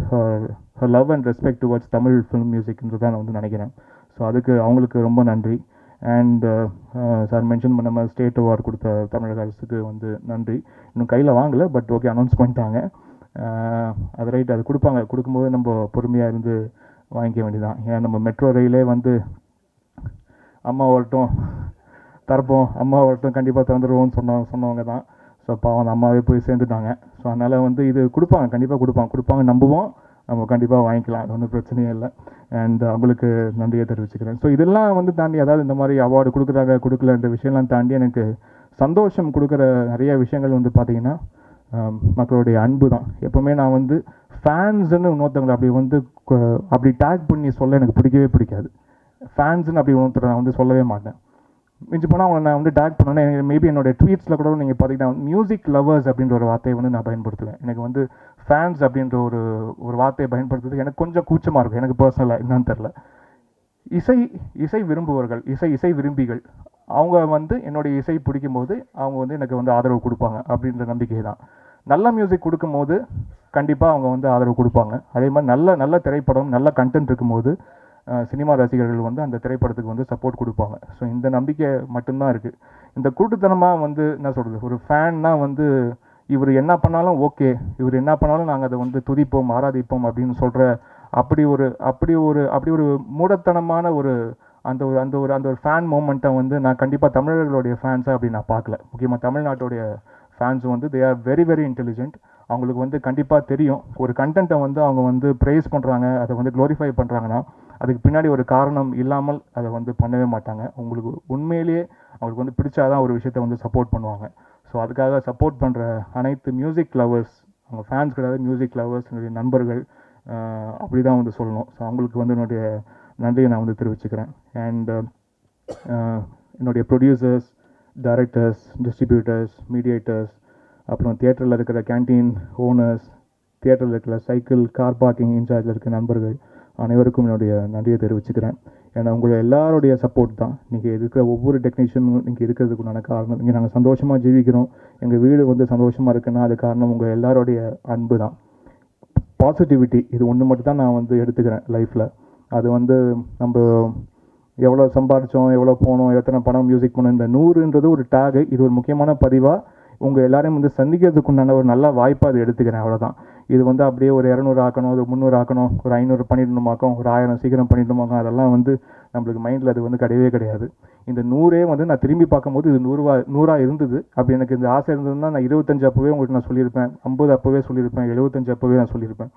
her love and respect towards Tamil film மியூசிக்ன்றது தான் நான் வந்து நினைக்கிறேன். ஸோ அதுக்கு அவங்களுக்கு ரொம்ப நன்றி. அண்ட் சார் மென்ஷன் பண்ண மாதிரி ஸ்டேட் அவார்டு கொடுத்த தமிழக அரசுக்கு வந்து நன்றி. இன்னும் கையில் வாங்கலை, பட் ஓகே அனௌன்ஸ் பண்ணிட்டாங்க. அது ரைட், அது கொடுக்கும்போது நம்ம பொறுமையாக இருந்து வாங்கிக்க வேண்டியதான். ஏன்னா நம்ம மெட்ரோ ரயிலே வந்து அம்மா வரட்டும் தரப்போம், அம்மா வரட்டும் கண்டிப்பாக திறந்துடுவோம்னு சொன்னவங்க தான். ஸோ பாவம் அந்த அம்மாவே போய் சேர்ந்துட்டாங்க. ஸோ அதனால் வந்து இது கண்டிப்பாக கொடுப்பாங்க நம்புவோம், நம்ம கண்டிப்பாக வாங்கிக்கலாம், அது ஒன்றும் பிரச்சனையே இல்லை. அண்ட் அவங்களுக்கு நன்றியை தெரிவிச்சுக்கிறேன். ஸோ இதெல்லாம் வந்து தாண்டி, அதாவது இந்த மாதிரி அவார்டு கொடுக்கலன்ற விஷயம்லாம் தாண்டி எனக்கு சந்தோஷம் கொடுக்குற நிறைய விஷயங்கள் வந்து பார்த்திங்கன்னா மக்களுடைய அன்பு தான். எப்போவுமே நான் வந்து ஃபேன்ஸுன்னு இன்னொருத்தவங்களை அப்படி டேக் பண்ணி சொல்ல எனக்கு பிடிக்கவே பிடிக்காது. ஃபேன்ஸுன்னு அப்படி இன்னொருத்தரை நான் வந்து சொல்லவே மாட்டேன். மிஞ்சி போனால் அவங்களை நான் வந்து டேக் பண்ணேன்னா மேபி என்னோடய ட்வீட்ஸில் கூட நீங்கள் பார்த்தீங்கன்னா மியூசிக் லவர்ஸ் அப்படின்ற ஒரு வார்த்தையை வந்து நான் பயன்படுத்துவேன். எனக்கு வந்து ஃபேன்ஸ் அப்படின்ற ஒரு வார்த்தையை பயன்படுத்துறது எனக்கு கொஞ்சம் கூச்சமாக இருக்கும், எனக்கு பர்சனலாக என்னன்னு தெரில. இசை விரும்புவர்கள், இசை விரும்பிகள், அவங்க வந்து என்னுடைய இசை பிடிக்கும்போது அவங்க வந்து எனக்கு வந்து ஆதரவு கொடுப்பாங்க அப்படின்ற நம்பிக்கை தான். நல்ல மியூசிக் கொடுக்கும்போது கண்டிப்பாக அவங்க வந்து ஆதரவு கொடுப்பாங்க. அதே மாதிரி நல்ல திரைப்படம், நல்ல கண்டென்ட் இருக்கும்போது சினிமா ரசிகர்கள் வந்து அந்த திரைப்படத்துக்கு வந்து சப்போர்ட் கொடுப்பாங்க. ஸோ இந்த நம்பிக்கை மட்டும்தான் இருக்குது. இந்த குருட்டுத்தனமாக வந்து என்ன சொல்கிறது, ஒரு ஃபேன்னா வந்து இவர் என்ன பண்ணாலும் ஓகே, இவர் என்ன பண்ணாலும் நாங்கள் அதை வந்து துதிப்போம் ஆராதிப்போம் அப்படின்னு சொல்கிற அப்படி ஒரு மூடத்தனமான ஒரு அந்த ஒரு ஃபேன் மூமெண்ட்டை வந்து நான் கண்டிப்பாக தமிழர்களுடைய ஃபேன்ஸாக அப்படி நான் பார்க்கல. முக்கியமாக தமிழ்நாட்டுடைய ஃபேன்ஸ் வந்து they are very very intelligent. அவங்களுக்கு வந்து கண்டிப்பாக தெரியும் ஒரு கண்டென்ட்டை வந்து அவங்க வந்து ப்ரைஸ் பண்ணுறாங்க, அதை வந்து க்ளோரிஃபை பண்ணுறாங்கன்னா அதுக்கு பின்னாடி ஒரு காரணம் இல்லாமல் அதை வந்து பண்ணவே மாட்டாங்க. உங்களுக்கு உண்மையிலேயே அவங்களுக்கு வந்து பிடிச்சாதான் ஒரு விஷயத்தை வந்து சப்போர்ட் பண்ணுவாங்க. ஸோ அதுக்காக சப்போர்ட் பண்ணுற அனைத்து மியூசிக் லவர்ஸ், அவங்க ஃபேன்ஸ் கிடையாது, மியூசிக் லவர்ஸ், என்னுடைய நண்பர்கள், அப்படி தான் வந்து சொல்லணும். ஸோ அவங்களுக்கு வந்து என்னுடைய நன்றியை நான் வந்து தெரிவிச்சுக்கிறேன். அண்ட் என்னுடைய ப்ரொடியூசர்ஸ், டைரக்டர்ஸ், டிஸ்ட்ரிபியூட்டர்ஸ், மீடியேட்டர்ஸ், அப்புறம் தியேட்டரில் இருக்கிற கேன்டீன் ஓனர்ஸ், தியேட்டரில் இருக்கிற சைக்கிள் கார் பார்க்கிங் இன்சார்ஜில் இருக்கிற நண்பர்கள் அனைவருக்கும் என்னுடைய நன்றியை தெரிவிச்சுக்கிறேன். ஏன்னா உங்களை எல்லாருடைய சப்போர்ட் தான் நீங்கள் இருக்கிற ஒவ்வொரு டெக்னீஷியனும் நீங்கள் இருக்கிறதுக்குண்டான காரணம். இங்கே நாங்கள் சந்தோஷமாக ஜீவிக்கிறோம், எங்கள் வீடு வந்து சந்தோஷமாக இருக்குன்னா அது காரணம் உங்கள் எல்லாருடைய அன்பு தான். பாசிட்டிவிட்டி இது ஒன்று மட்டும் தான் நான் வந்து எடுத்துக்கிறேன் லைஃப்பில். அது வந்து நம்ம எவ்வளோ சம்பாதிச்சோம், எவ்வளோ போனோம், எத்தனை படம் மியூசிக் பண்ணோம், இந்த 100ன்றது ஒரு டேகு, இது ஒரு முக்கியமான பதிவாக உங்கள் எல்லாரையும் வந்து சந்திக்கிறதுக்குண்டான ஒரு நல்ல வாய்ப்பாக அது எடுத்துக்கிறேன், அவ்வளோதான். இது வந்து அப்படியே ஒரு 200 ஆக்கணும், அது 300 ஆக்கணும், ஒரு 500 பண்ணிடணுமாக்கும், ஒரு 1000 சீக்கிரம் பண்ணிடணுமாக்கும், அதெல்லாம் வந்து நம்மளுக்கு மைண்டில் அது வந்து கிடையவே கிடையாது. இந்த 100 வந்து நான் திரும்பி பார்க்கும்போது இது 100 இருந்தது. அப்படி எனக்கு இந்த ஆசை இருந்ததுன்னா நான் 25 அப்போவே உங்களுக்கு நான் சொல்லியிருப்பேன், 50 அப்போவே சொல்லியிருப்பேன், 75 அப்போவே நான் சொல்லியிருப்பேன்.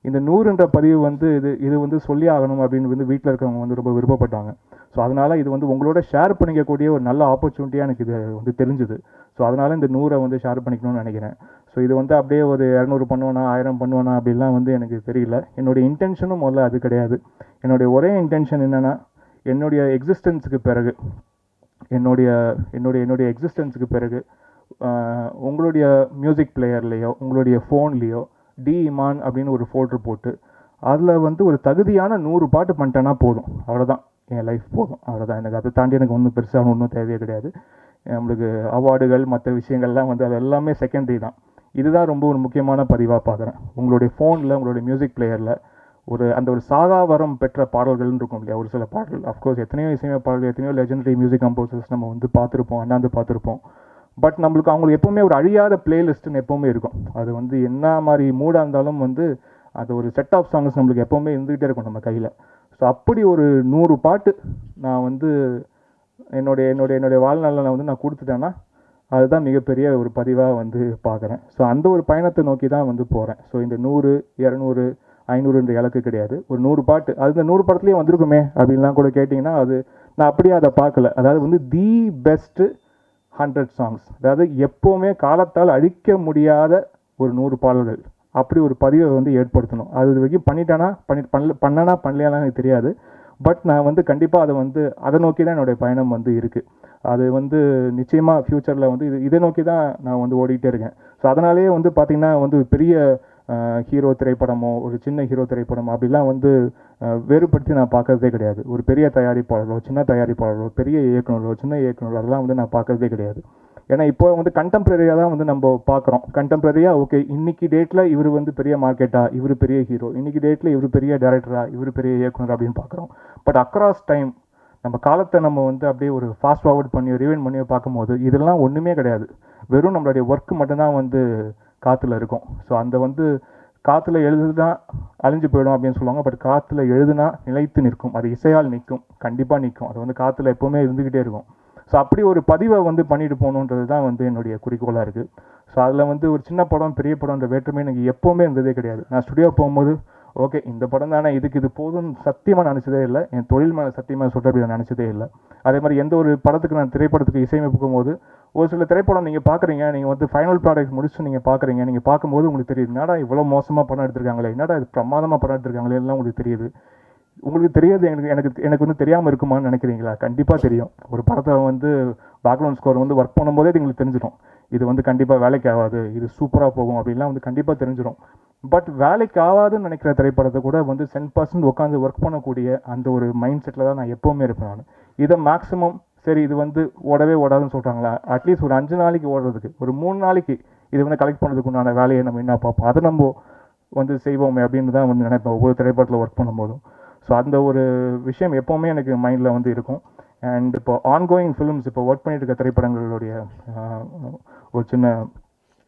இந்த 100ன்ற பதிவு வந்து இது வந்து சொல்லி ஆகணும் அப்படின்னு வந்து வீட்டில் இருக்கவங்க வந்து ரொம்ப விருப்பப்பட்டாங்க. ஸோ அதனால் இது வந்து உங்களோட ஷேர் பண்ணிக்கக்கூடிய ஒரு நல்ல ஆப்பர்ச்சுனிட்டியாக எனக்கு இது வந்து தெரிஞ்சுது. ஸோ அதனால் இந்த 100 வந்து ஷேர் பண்ணிக்கணும்னு நினைக்கிறேன். ஸோ இது வந்து அப்படியே ஒரு 200 பண்ணுவேனா, 1000 பண்ணுவேனா அப்படிலாம் வந்து எனக்கு தெரியல. என்னுடைய இன்டென்ஷனும் முதல்ல அது கிடையாது. என்னுடைய ஒரே இன்டென்ஷன் என்னென்னா, என்னுடைய எக்ஸிஸ்டன்ஸுக்கு பிறகு என்னுடைய எக்ஸிஸ்டன்ஸுக்கு பிறகு உங்களுடைய மியூசிக் பிளேயர்லேயோ உங்களுடைய ஃபோன்லேயோ imman அப்படின்னு ஒரு ஃபோல்டர் போட்டு அதில் வந்து ஒரு தகுதியான 100 பாட்டு பண்ணிட்டேன்னா போதும், அவ்வளோதான். என் லைஃப் போதும், அவ்வளோதான். எனக்கு அதை தாண்டி எனக்கு ஒன்றும் பெருசாக ஒன்றும் தேவையே கிடையாது. நம்மளுக்கு அவார்டுகள் மற்ற விஷயங்கள்லாம் வந்து அது எல்லாமே செகண்டரி தான். இதுதான் ரொம்ப ஒரு முக்கியமான பதிவாக பார்க்குறேன். உங்களுடைய ஃபோனில் உங்களுடைய மியூசிக் பிளேயரில் அந்த ஒரு சாகாவரம் பெற்ற பாடல்கள்னு இருக்கும் இல்லையா, ஒரு சில பாடல்கள். அஃப்கோர்ஸ் எத்தனையோ இசையமைப்பாளர்கள், பாடல்கள், எத்தனையோ லெஜெண்டரி மியூசிக் கம்போசர்ஸ் நம்ம வந்து பார்த்துருப்போம், அண்ணாந்து பார்த்துருப்போம். பட் நம்மளுக்கு அவங்களுக்கு எப்போவுமே ஒரு அழியாத பிளேலிஸ்ட்டுன்னு எப்போவுமே இருக்கும். அது வந்து என்ன மாதிரி மூடாக இருந்தாலும் வந்து அது ஒரு செட் ஆஃப் சாங்ஸ் நம்மளுக்கு எப்போவுமே இருந்துகிட்டே இருக்கும் நம்ம கையில். ஸோ அப்படி ஒரு 100 பாட்டு நான் வந்து என்னுடைய வாழ்நாளில் வந்து நான் கொடுத்துட்டேன்னா அதுதான் மிகப்பெரிய ஒரு பதிவாக வந்து பார்க்குறேன். ஸோ அந்த ஒரு பயணத்தை நோக்கி தான் வந்து போகிறேன். ஸோ இந்த 100, 200, 500 இலக்கு கிடையாது. ஒரு 100 பாட்டு, அது இந்த 100 படத்துலேயே வந்திருக்குமே அப்படின்லாம் கூட கேட்டிங்கன்னா அது நான் அப்படியே அதை பார்க்கல. அதாவது வந்து தி பெஸ்ட்டு 100 சாங்ஸ், அதாவது எப்போவுமே காலத்தால் அழிக்க முடியாத ஒரு 100 பாடல்கள், அப்படி ஒரு பதிவை வந்து ஏற்படுத்தணும். அது வரைக்கும் பண்ணனா பண்ணலையாலாம் எனக்கு தெரியாது. பட் நான் வந்து கண்டிப்பாக அதை நோக்கி தான் என்னுடைய பயணம் வந்து இருக்குது. அது வந்து நிச்சயமாக ஃப்யூச்சரில் வந்து இதை நோக்கி தான் நான் வந்து ஓடிக்கிட்டே இருக்கேன். ஸோ அதனாலேயே வந்து பார்த்திங்கன்னா வந்து பெரிய ஹீரோ திரைப்படமோ ஒரு சின்ன ஹீரோ திரைப்படமோ அப்படிலாம் வந்து வேறுபடுத்தி நான் பார்க்குறதே கிடையாது. ஒரு பெரிய தயாரிப்பாளரோ சின்ன தயாரிப்பாளரோ பெரிய இயக்குனரோ சின்ன இயக்குனரோ அதெல்லாம் வந்து நான் பார்க்குறதே கிடையாது. ஏன்னா இப்போ வந்து கண்டெம்பரரியாக தான் வந்து நம்ம பார்க்குறோம். கண்டெம்பரரியாக ஓகே, இன்றைக்கி டேட்டில் இவர் வந்து பெரிய மார்க்கெட்டா, இவர் பெரிய ஹீரோ, இன்றைக்கி டேட்டில் இவர் பெரிய டைரக்டரா, இவர் பெரிய இயக்குனர் அப்படின்னு பார்க்குறோம். பட் அக்ராஸ் டைம் நம்ம காலத்தை நம்ம வந்து அப்படியே ஒரு ஃபாஸ்ட் ஃபார்வர்ட் பண்ணி ரிவைண்ட் பண்ணி பார்க்கும்போது இதெல்லாம் ஒன்றுமே கிடையாது. வெறும் நம்மளுடைய ஒர்க்கு மட்டும்தான் வந்து காற்றுல இருக்கும். ஸோ அந்த வந்து காற்றுல எழுதுனா அழிஞ்சு போயிடும் அப்படின்னு சொல்லுவாங்க. பட் காற்றுல எழுதுனா நிலைத்து நிற்கும், அது இசையால் நிற்கும், கண்டிப்பாக நிற்கும். அது வந்து காற்றுல எப்போவுமே இருந்துக்கிட்டே இருக்கும். ஸோ அப்படி ஒரு பதிவை வந்து பண்ணிட்டு போகணுன்றது தான் வந்து என்னுடைய குறிக்கோளாக இருக்குது. ஸோ அதில் வந்து ஒரு சின்ன படம் பெரிய படம்ன்ற வேற்றுமை எனக்கு எப்போவுமே இருந்ததே கிடையாது. நான் ஸ்டுடியோ போகும்போது ஓகே இந்த படம் தானே, இது போதும்னு சத்தியமாக நினச்சதே இல்லை. என் தொழில் மேலே சத்தியமாக சொல்கிற நான் நினச்சதே இல்லை. அதே மாதிரி எந்த ஒரு படத்துக்கு நான் திரைப்படத்துக்கு இசையமைப்புக்கும் போது ஒரு சில திரைப்படம் நீங்கள் பார்க்குறீங்க, நீங்கள் வந்து ஃபைனல் ப்ராடக்ட் முடிச்சு நீங்கள் பார்க்கும்போது உங்களுக்கு தெரியுது என்னடா இவ்வளோ மோசமாக படம் எடுத்திருக்காங்களே, என்னடா இது பிரமாதமாக படம் எடுத்திருக்காங்களே எல்லாம் உங்களுக்கு தெரியுது. உங்களுக்கு தெரியாது, எனக்கு வந்து தெரியாமல் இருக்குமான்னு நினைக்கிறீங்களா? கண்டிப்பாக தெரியும். ஒரு படத்தை வந்து பேக்ரவுண்ட் ஸ்கோர் வந்து ஒர்க் பண்ணும்போதே எங்களுக்கு தெரிஞ்சிடும் இது வந்து கண்டிப்பாக வேலைக்கு ஆகாது, இது சூப்பராக போகும் அப்படின்லாம் வந்து கண்டிப்பாக தெரிஞ்சிடும். பட் வேலைக்கு ஆகாதுன்னு நினைக்கிற திரைப்படத்தை கூட வந்து 10% உட்காந்து ஒர்க் பண்ணக்கூடிய அந்த ஒரு மைண்ட் செட்டில் தான் நான் எப்போவுமே இருப்பேன். நான் இதை மேக்ஸிமம் சரி இது வந்து ஓடவே ஓடாதுன்னு சொல்கிறாங்களா, அட்லீஸ்ட் ஒரு 5 நாளைக்கு ஓடுறதுக்கு, ஒரு 3 நாளைக்கு இது வந்து கலெக்ட் பண்ணுறதுக்கு உண்டான வேலையை நம்ம என்ன பார்ப்போம், அதை நம்ம வந்து செய்வோமே அப்படின்னு தான் வந்து நினைப்பேன் ஒவ்வொரு திரைப்படத்தில் ஒர்க் பண்ணும்போதும். ஸோ அந்த ஒரு விஷயம் எப்போவுமே எனக்கு மைண்டில் வந்து இருக்கும். அண்ட் இப்போ ஆன்கோயிங் ஃபிலிம்ஸ் இப்போ ஒர்க் பண்ணிட்டு இருக்க திரைப்படங்களுடைய ஒரு சின்ன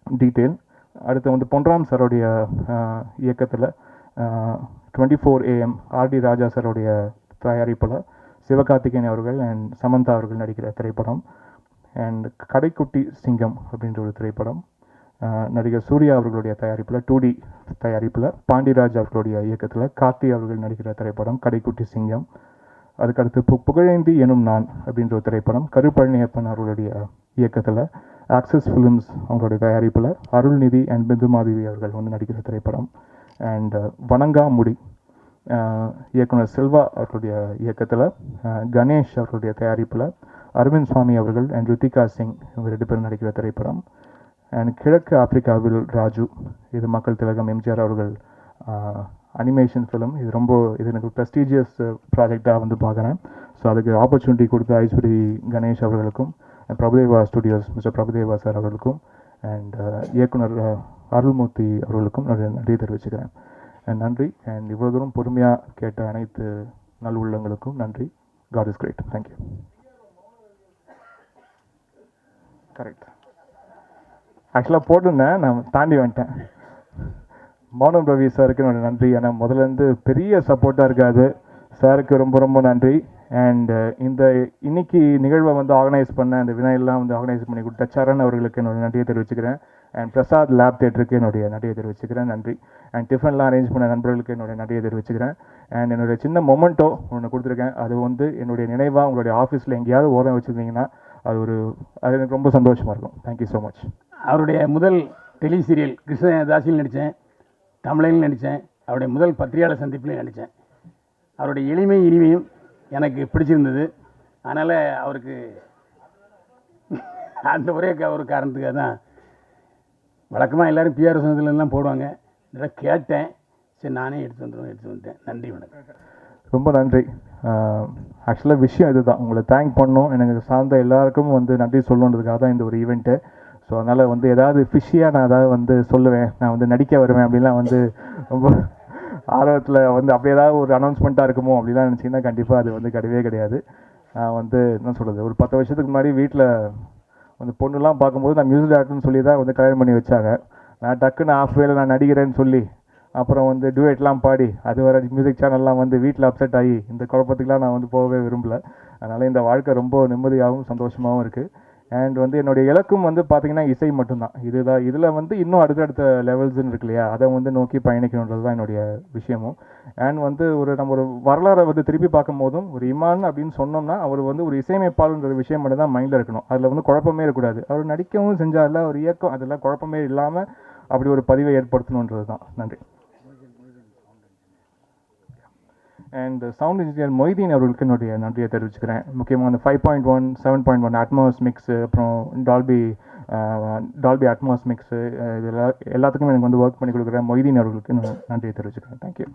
டீட்டெயில். அடுத்து வந்து பொன்ராம் சாரோடைய இயக்கத்தில் 24 AM ஆர்டி ராஜா சாரோடைய தயாரிப்பில் சிவகார்த்திகேயன் அவர்கள் அண்ட் சமந்தா அவர்கள் நடிக்கிற திரைப்படம். அண்ட் கடைக்குட்டி சிங்கம் அப்படின்ற ஒரு திரைப்படம் நடிகர் சூர்யா அவர்களுடைய தயாரிப்பில் 2D தயாரிப்பில் பாண்டிராஜ் அவர்களுடைய இயக்கத்தில் கார்த்தி அவர்கள் நடிக்கிற திரைப்படம் கடைக்குட்டி சிங்கம். அதுக்கடுத்து புகழேந்தி எனும் நான் அப்படின்ற ஒரு திரைப்படம் கருப்பழனியப்பன் அவர்களுடைய இயக்கத்தில் ஆக்சிஸ் ஃபிலிம்ஸ் அவங்களுடைய தயாரிப்பில் அருள்நிதி அண்ட் பிந்துமாதேவி அவர்கள் வந்து நடிக்கிற திரைப்படம். அண்ட் வணங்காமுடி இயக்குனர் செல்வா அவர்களுடைய இயக்கத்தில் கணேஷ் அவர்களுடைய தயாரிப்பில் அரவிந்த் சுவாமி அவர்கள் அண்ட் ரித்திகா சிங் இவங்க 2 பேரும் நடிக்கிற திரைப்படம். அண்ட் கிழக்கு ஆப்பிரிக்காவில் ராஜு, இது மக்கள் திலகம் எம்ஜிஆர் அவர்கள் அனிமேஷன் ஃபிலிம். இது எனக்கு ப்ரெஸ்டீஜியஸ் ப்ராஜெக்டாக வந்து பார்க்குறேன். ஸோ அதுக்கு ஆப்பர்ச்சுனிட்டி கொடுத்த ஐஸ்வரி கணேஷ் அவர்களுக்கும் Prabhudeva studios mister Prabhudeva sir அவர்களுக்கும் அண்ட் இயக்குனர் அருள்மூர்த்தி அவர்களுக்கும் நன்றி தெரிவிச்சுக்கிறேன். நன்றி. அண்ட் இவ்வளோ தூரம் பொறுமையாக கேட்ட அனைத்து நல் உள்ளங்களுக்கும் நன்றி. God is great. Thank you. Correct. ஆக்சுவலாக போட்டிருந்தேன், நான் தாண்டி வந்துட்டேன். மௌனம் ரவி சாருக்கு என்னோட நன்றி. ஏன்னா முதல்லேருந்து பெரிய சப்போர்ட்டாக இருக்காது. சாருக்கு ரொம்ப ரொம்ப நன்றி. அண்ட் இன்னைக்கு நிகழ்வை வந்து ஆர்கனைஸ் பண்ண அந்த வினாயெல்லாம் வந்து ஆர்கனைஸ் பண்ணி கொடுத்த சரண் அவர்களுக்கு என்னோட நன்றியை தெரிவிச்சுக்கிறேன். அண்ட் பிரசாத் லேப் தேட்டருக்கு என்னுடைய நன்றியை தெரிவிச்சுக்கிறேன். நன்றி. அண்ட் டிஃபன்லாம் அரேஞ்ச் பண்ண நண்பர்களுக்கு என்னுடைய நன்றியை தெரிவிச்சுக்கிறேன். அண்ட் என்னுடைய சின்ன மொமெண்ட்டோ ஒன்று கொடுத்துருக்கேன். அது வந்து என்னுடைய நினைவாக உங்களுடைய ஆஃபீஸில் எங்கேயாவது ஓரம் வச்சுருந்தீங்கன்னா அது எனக்கு ரொம்ப சந்தோஷமாக இருக்கும். Thank you so much. அவருடைய முதல் டெலி சீரியல் கிருஷ்ணதாசியில் நடித்தேன், தமிழில் நடித்தேன், அவருடைய முதல் பத்திரிகையாளர் சந்திப்பிலையும் நடித்தேன். அவருடைய எளிமை இனிமையும் எனக்கு பிடிச்சிருந்தது. அதனால் அவருக்கு அந்த ஒரே ஒரு காரணத்துக்காக தான் வழக்கமாக எல்லோரும் பிஆர் சொந்தத்துலலாம் போடுவாங்க. இதெல்லாம் கேட்டேன், சரி நானே எடுத்து வந்துட்டேன். நன்றி, வணக்கம். ரொம்ப நன்றி. ஆக்சுவலாக விஷயம் இதுதான், உங்களை தேங்க் பண்ணணும். எனக்கு சார்ந்த எல்லாருக்கும் வந்து நன்றி சொல்லணுன்றதுக்காக தான் இந்த ஒரு ஈவெண்ட்டு. ஸோ அதனால் வந்து ஏதாவது ஃபிஷியாக நான் ஏதாவது வந்து சொல்லுவேன், நான் வந்து நடிக்க வருவேன் அப்படின்லாம் வந்து ரொம்ப ஆர்வத்தில் வந்து அப்படி ஏதாவது ஒரு அனௌன்ஸ்மெண்ட்டாக இருக்குமோ அப்படிலாம் நினச்சிங்கன்னா கண்டிப்பாக அது வந்து கிடையவே கிடையாது. நான் வந்து என்ன சொல்கிறது, ஒரு 10 வருஷத்துக்கு முன்னாடி வீட்டில் வந்து பொண்ணுலாம் பார்க்கும்போது நான் மியூசிக் டேரக்டர்னு சொல்லி தான் வந்து கல்யாணம் பண்ணி வச்சாங்க. நான் டக்குன்னு ஆஃப்வேல நான் நடிக்கிறேன்னு சொல்லி அப்புறம் வந்து டுவேட்லாம் பாடி அது வர மியூசிக் சேனல்லாம் வந்து வீட்டில் அப்செட் ஆகி இந்த குழப்பத்துக்குலாம் நான் வந்து போகவே விரும்பலை. அதனால் இந்த வாழ்க்கை ரொம்ப நிம்மதியாகவும் சந்தோஷமாகவும் இருக்குது. அண்ட் வந்து என்னுடைய இலக்கும் வந்து பார்த்திங்கன்னா இசை மட்டும்தான். இதில் வந்து இன்னும் அடுத்தடுத்த லெவல்ஸ்ன்னு இருக்கு இல்லையா, அதை வந்து நோக்கி பயணிக்கணுன்றது தான் என்னுடைய விஷயமும். அண்ட் வந்து நம்ம ஒரு வரலாறை வந்து திருப்பி பார்க்கும் போதும் ஒரு இமான் அப்படின்னு சொன்னோம்னா அவர் வந்து ஒரு இசையமைப்பாளர்ன்ற விஷயம் மட்டும் தான் மைண்டில் இருக்கணும். அதில் வந்து குழப்பமே இருக்கக்கூடாது. அவர் நடிக்கவும் செஞ்சார்ல ஒரு இயக்கம், அதெல்லாம் குழப்பமே இல்லாமல் அப்படி ஒரு பதிவை ஏற்படுத்தணுன்றது தான். நன்றி. அண்ட் சவுண்ட் இன்ஜினியர் மொய்தீன் அவர்களுக்கு என்னுடைய நன்றியை தெரிவிச்சுக்கிறேன். முக்கியமாக அந்த 5.1 7.1 அட்மாஸ் மிக்ஸு, அப்புறம் டால்பி அட்மாஸ் மிக்ஸு, இது எல்லாத்துக்கும் எனக்கு வந்து ஒர்க் பண்ணி கொடுக்குற மொய்தீன் அவர்களுக்கு நன்றியை தெரிவிச்சுக்கிறேன். தேங்க்யூ.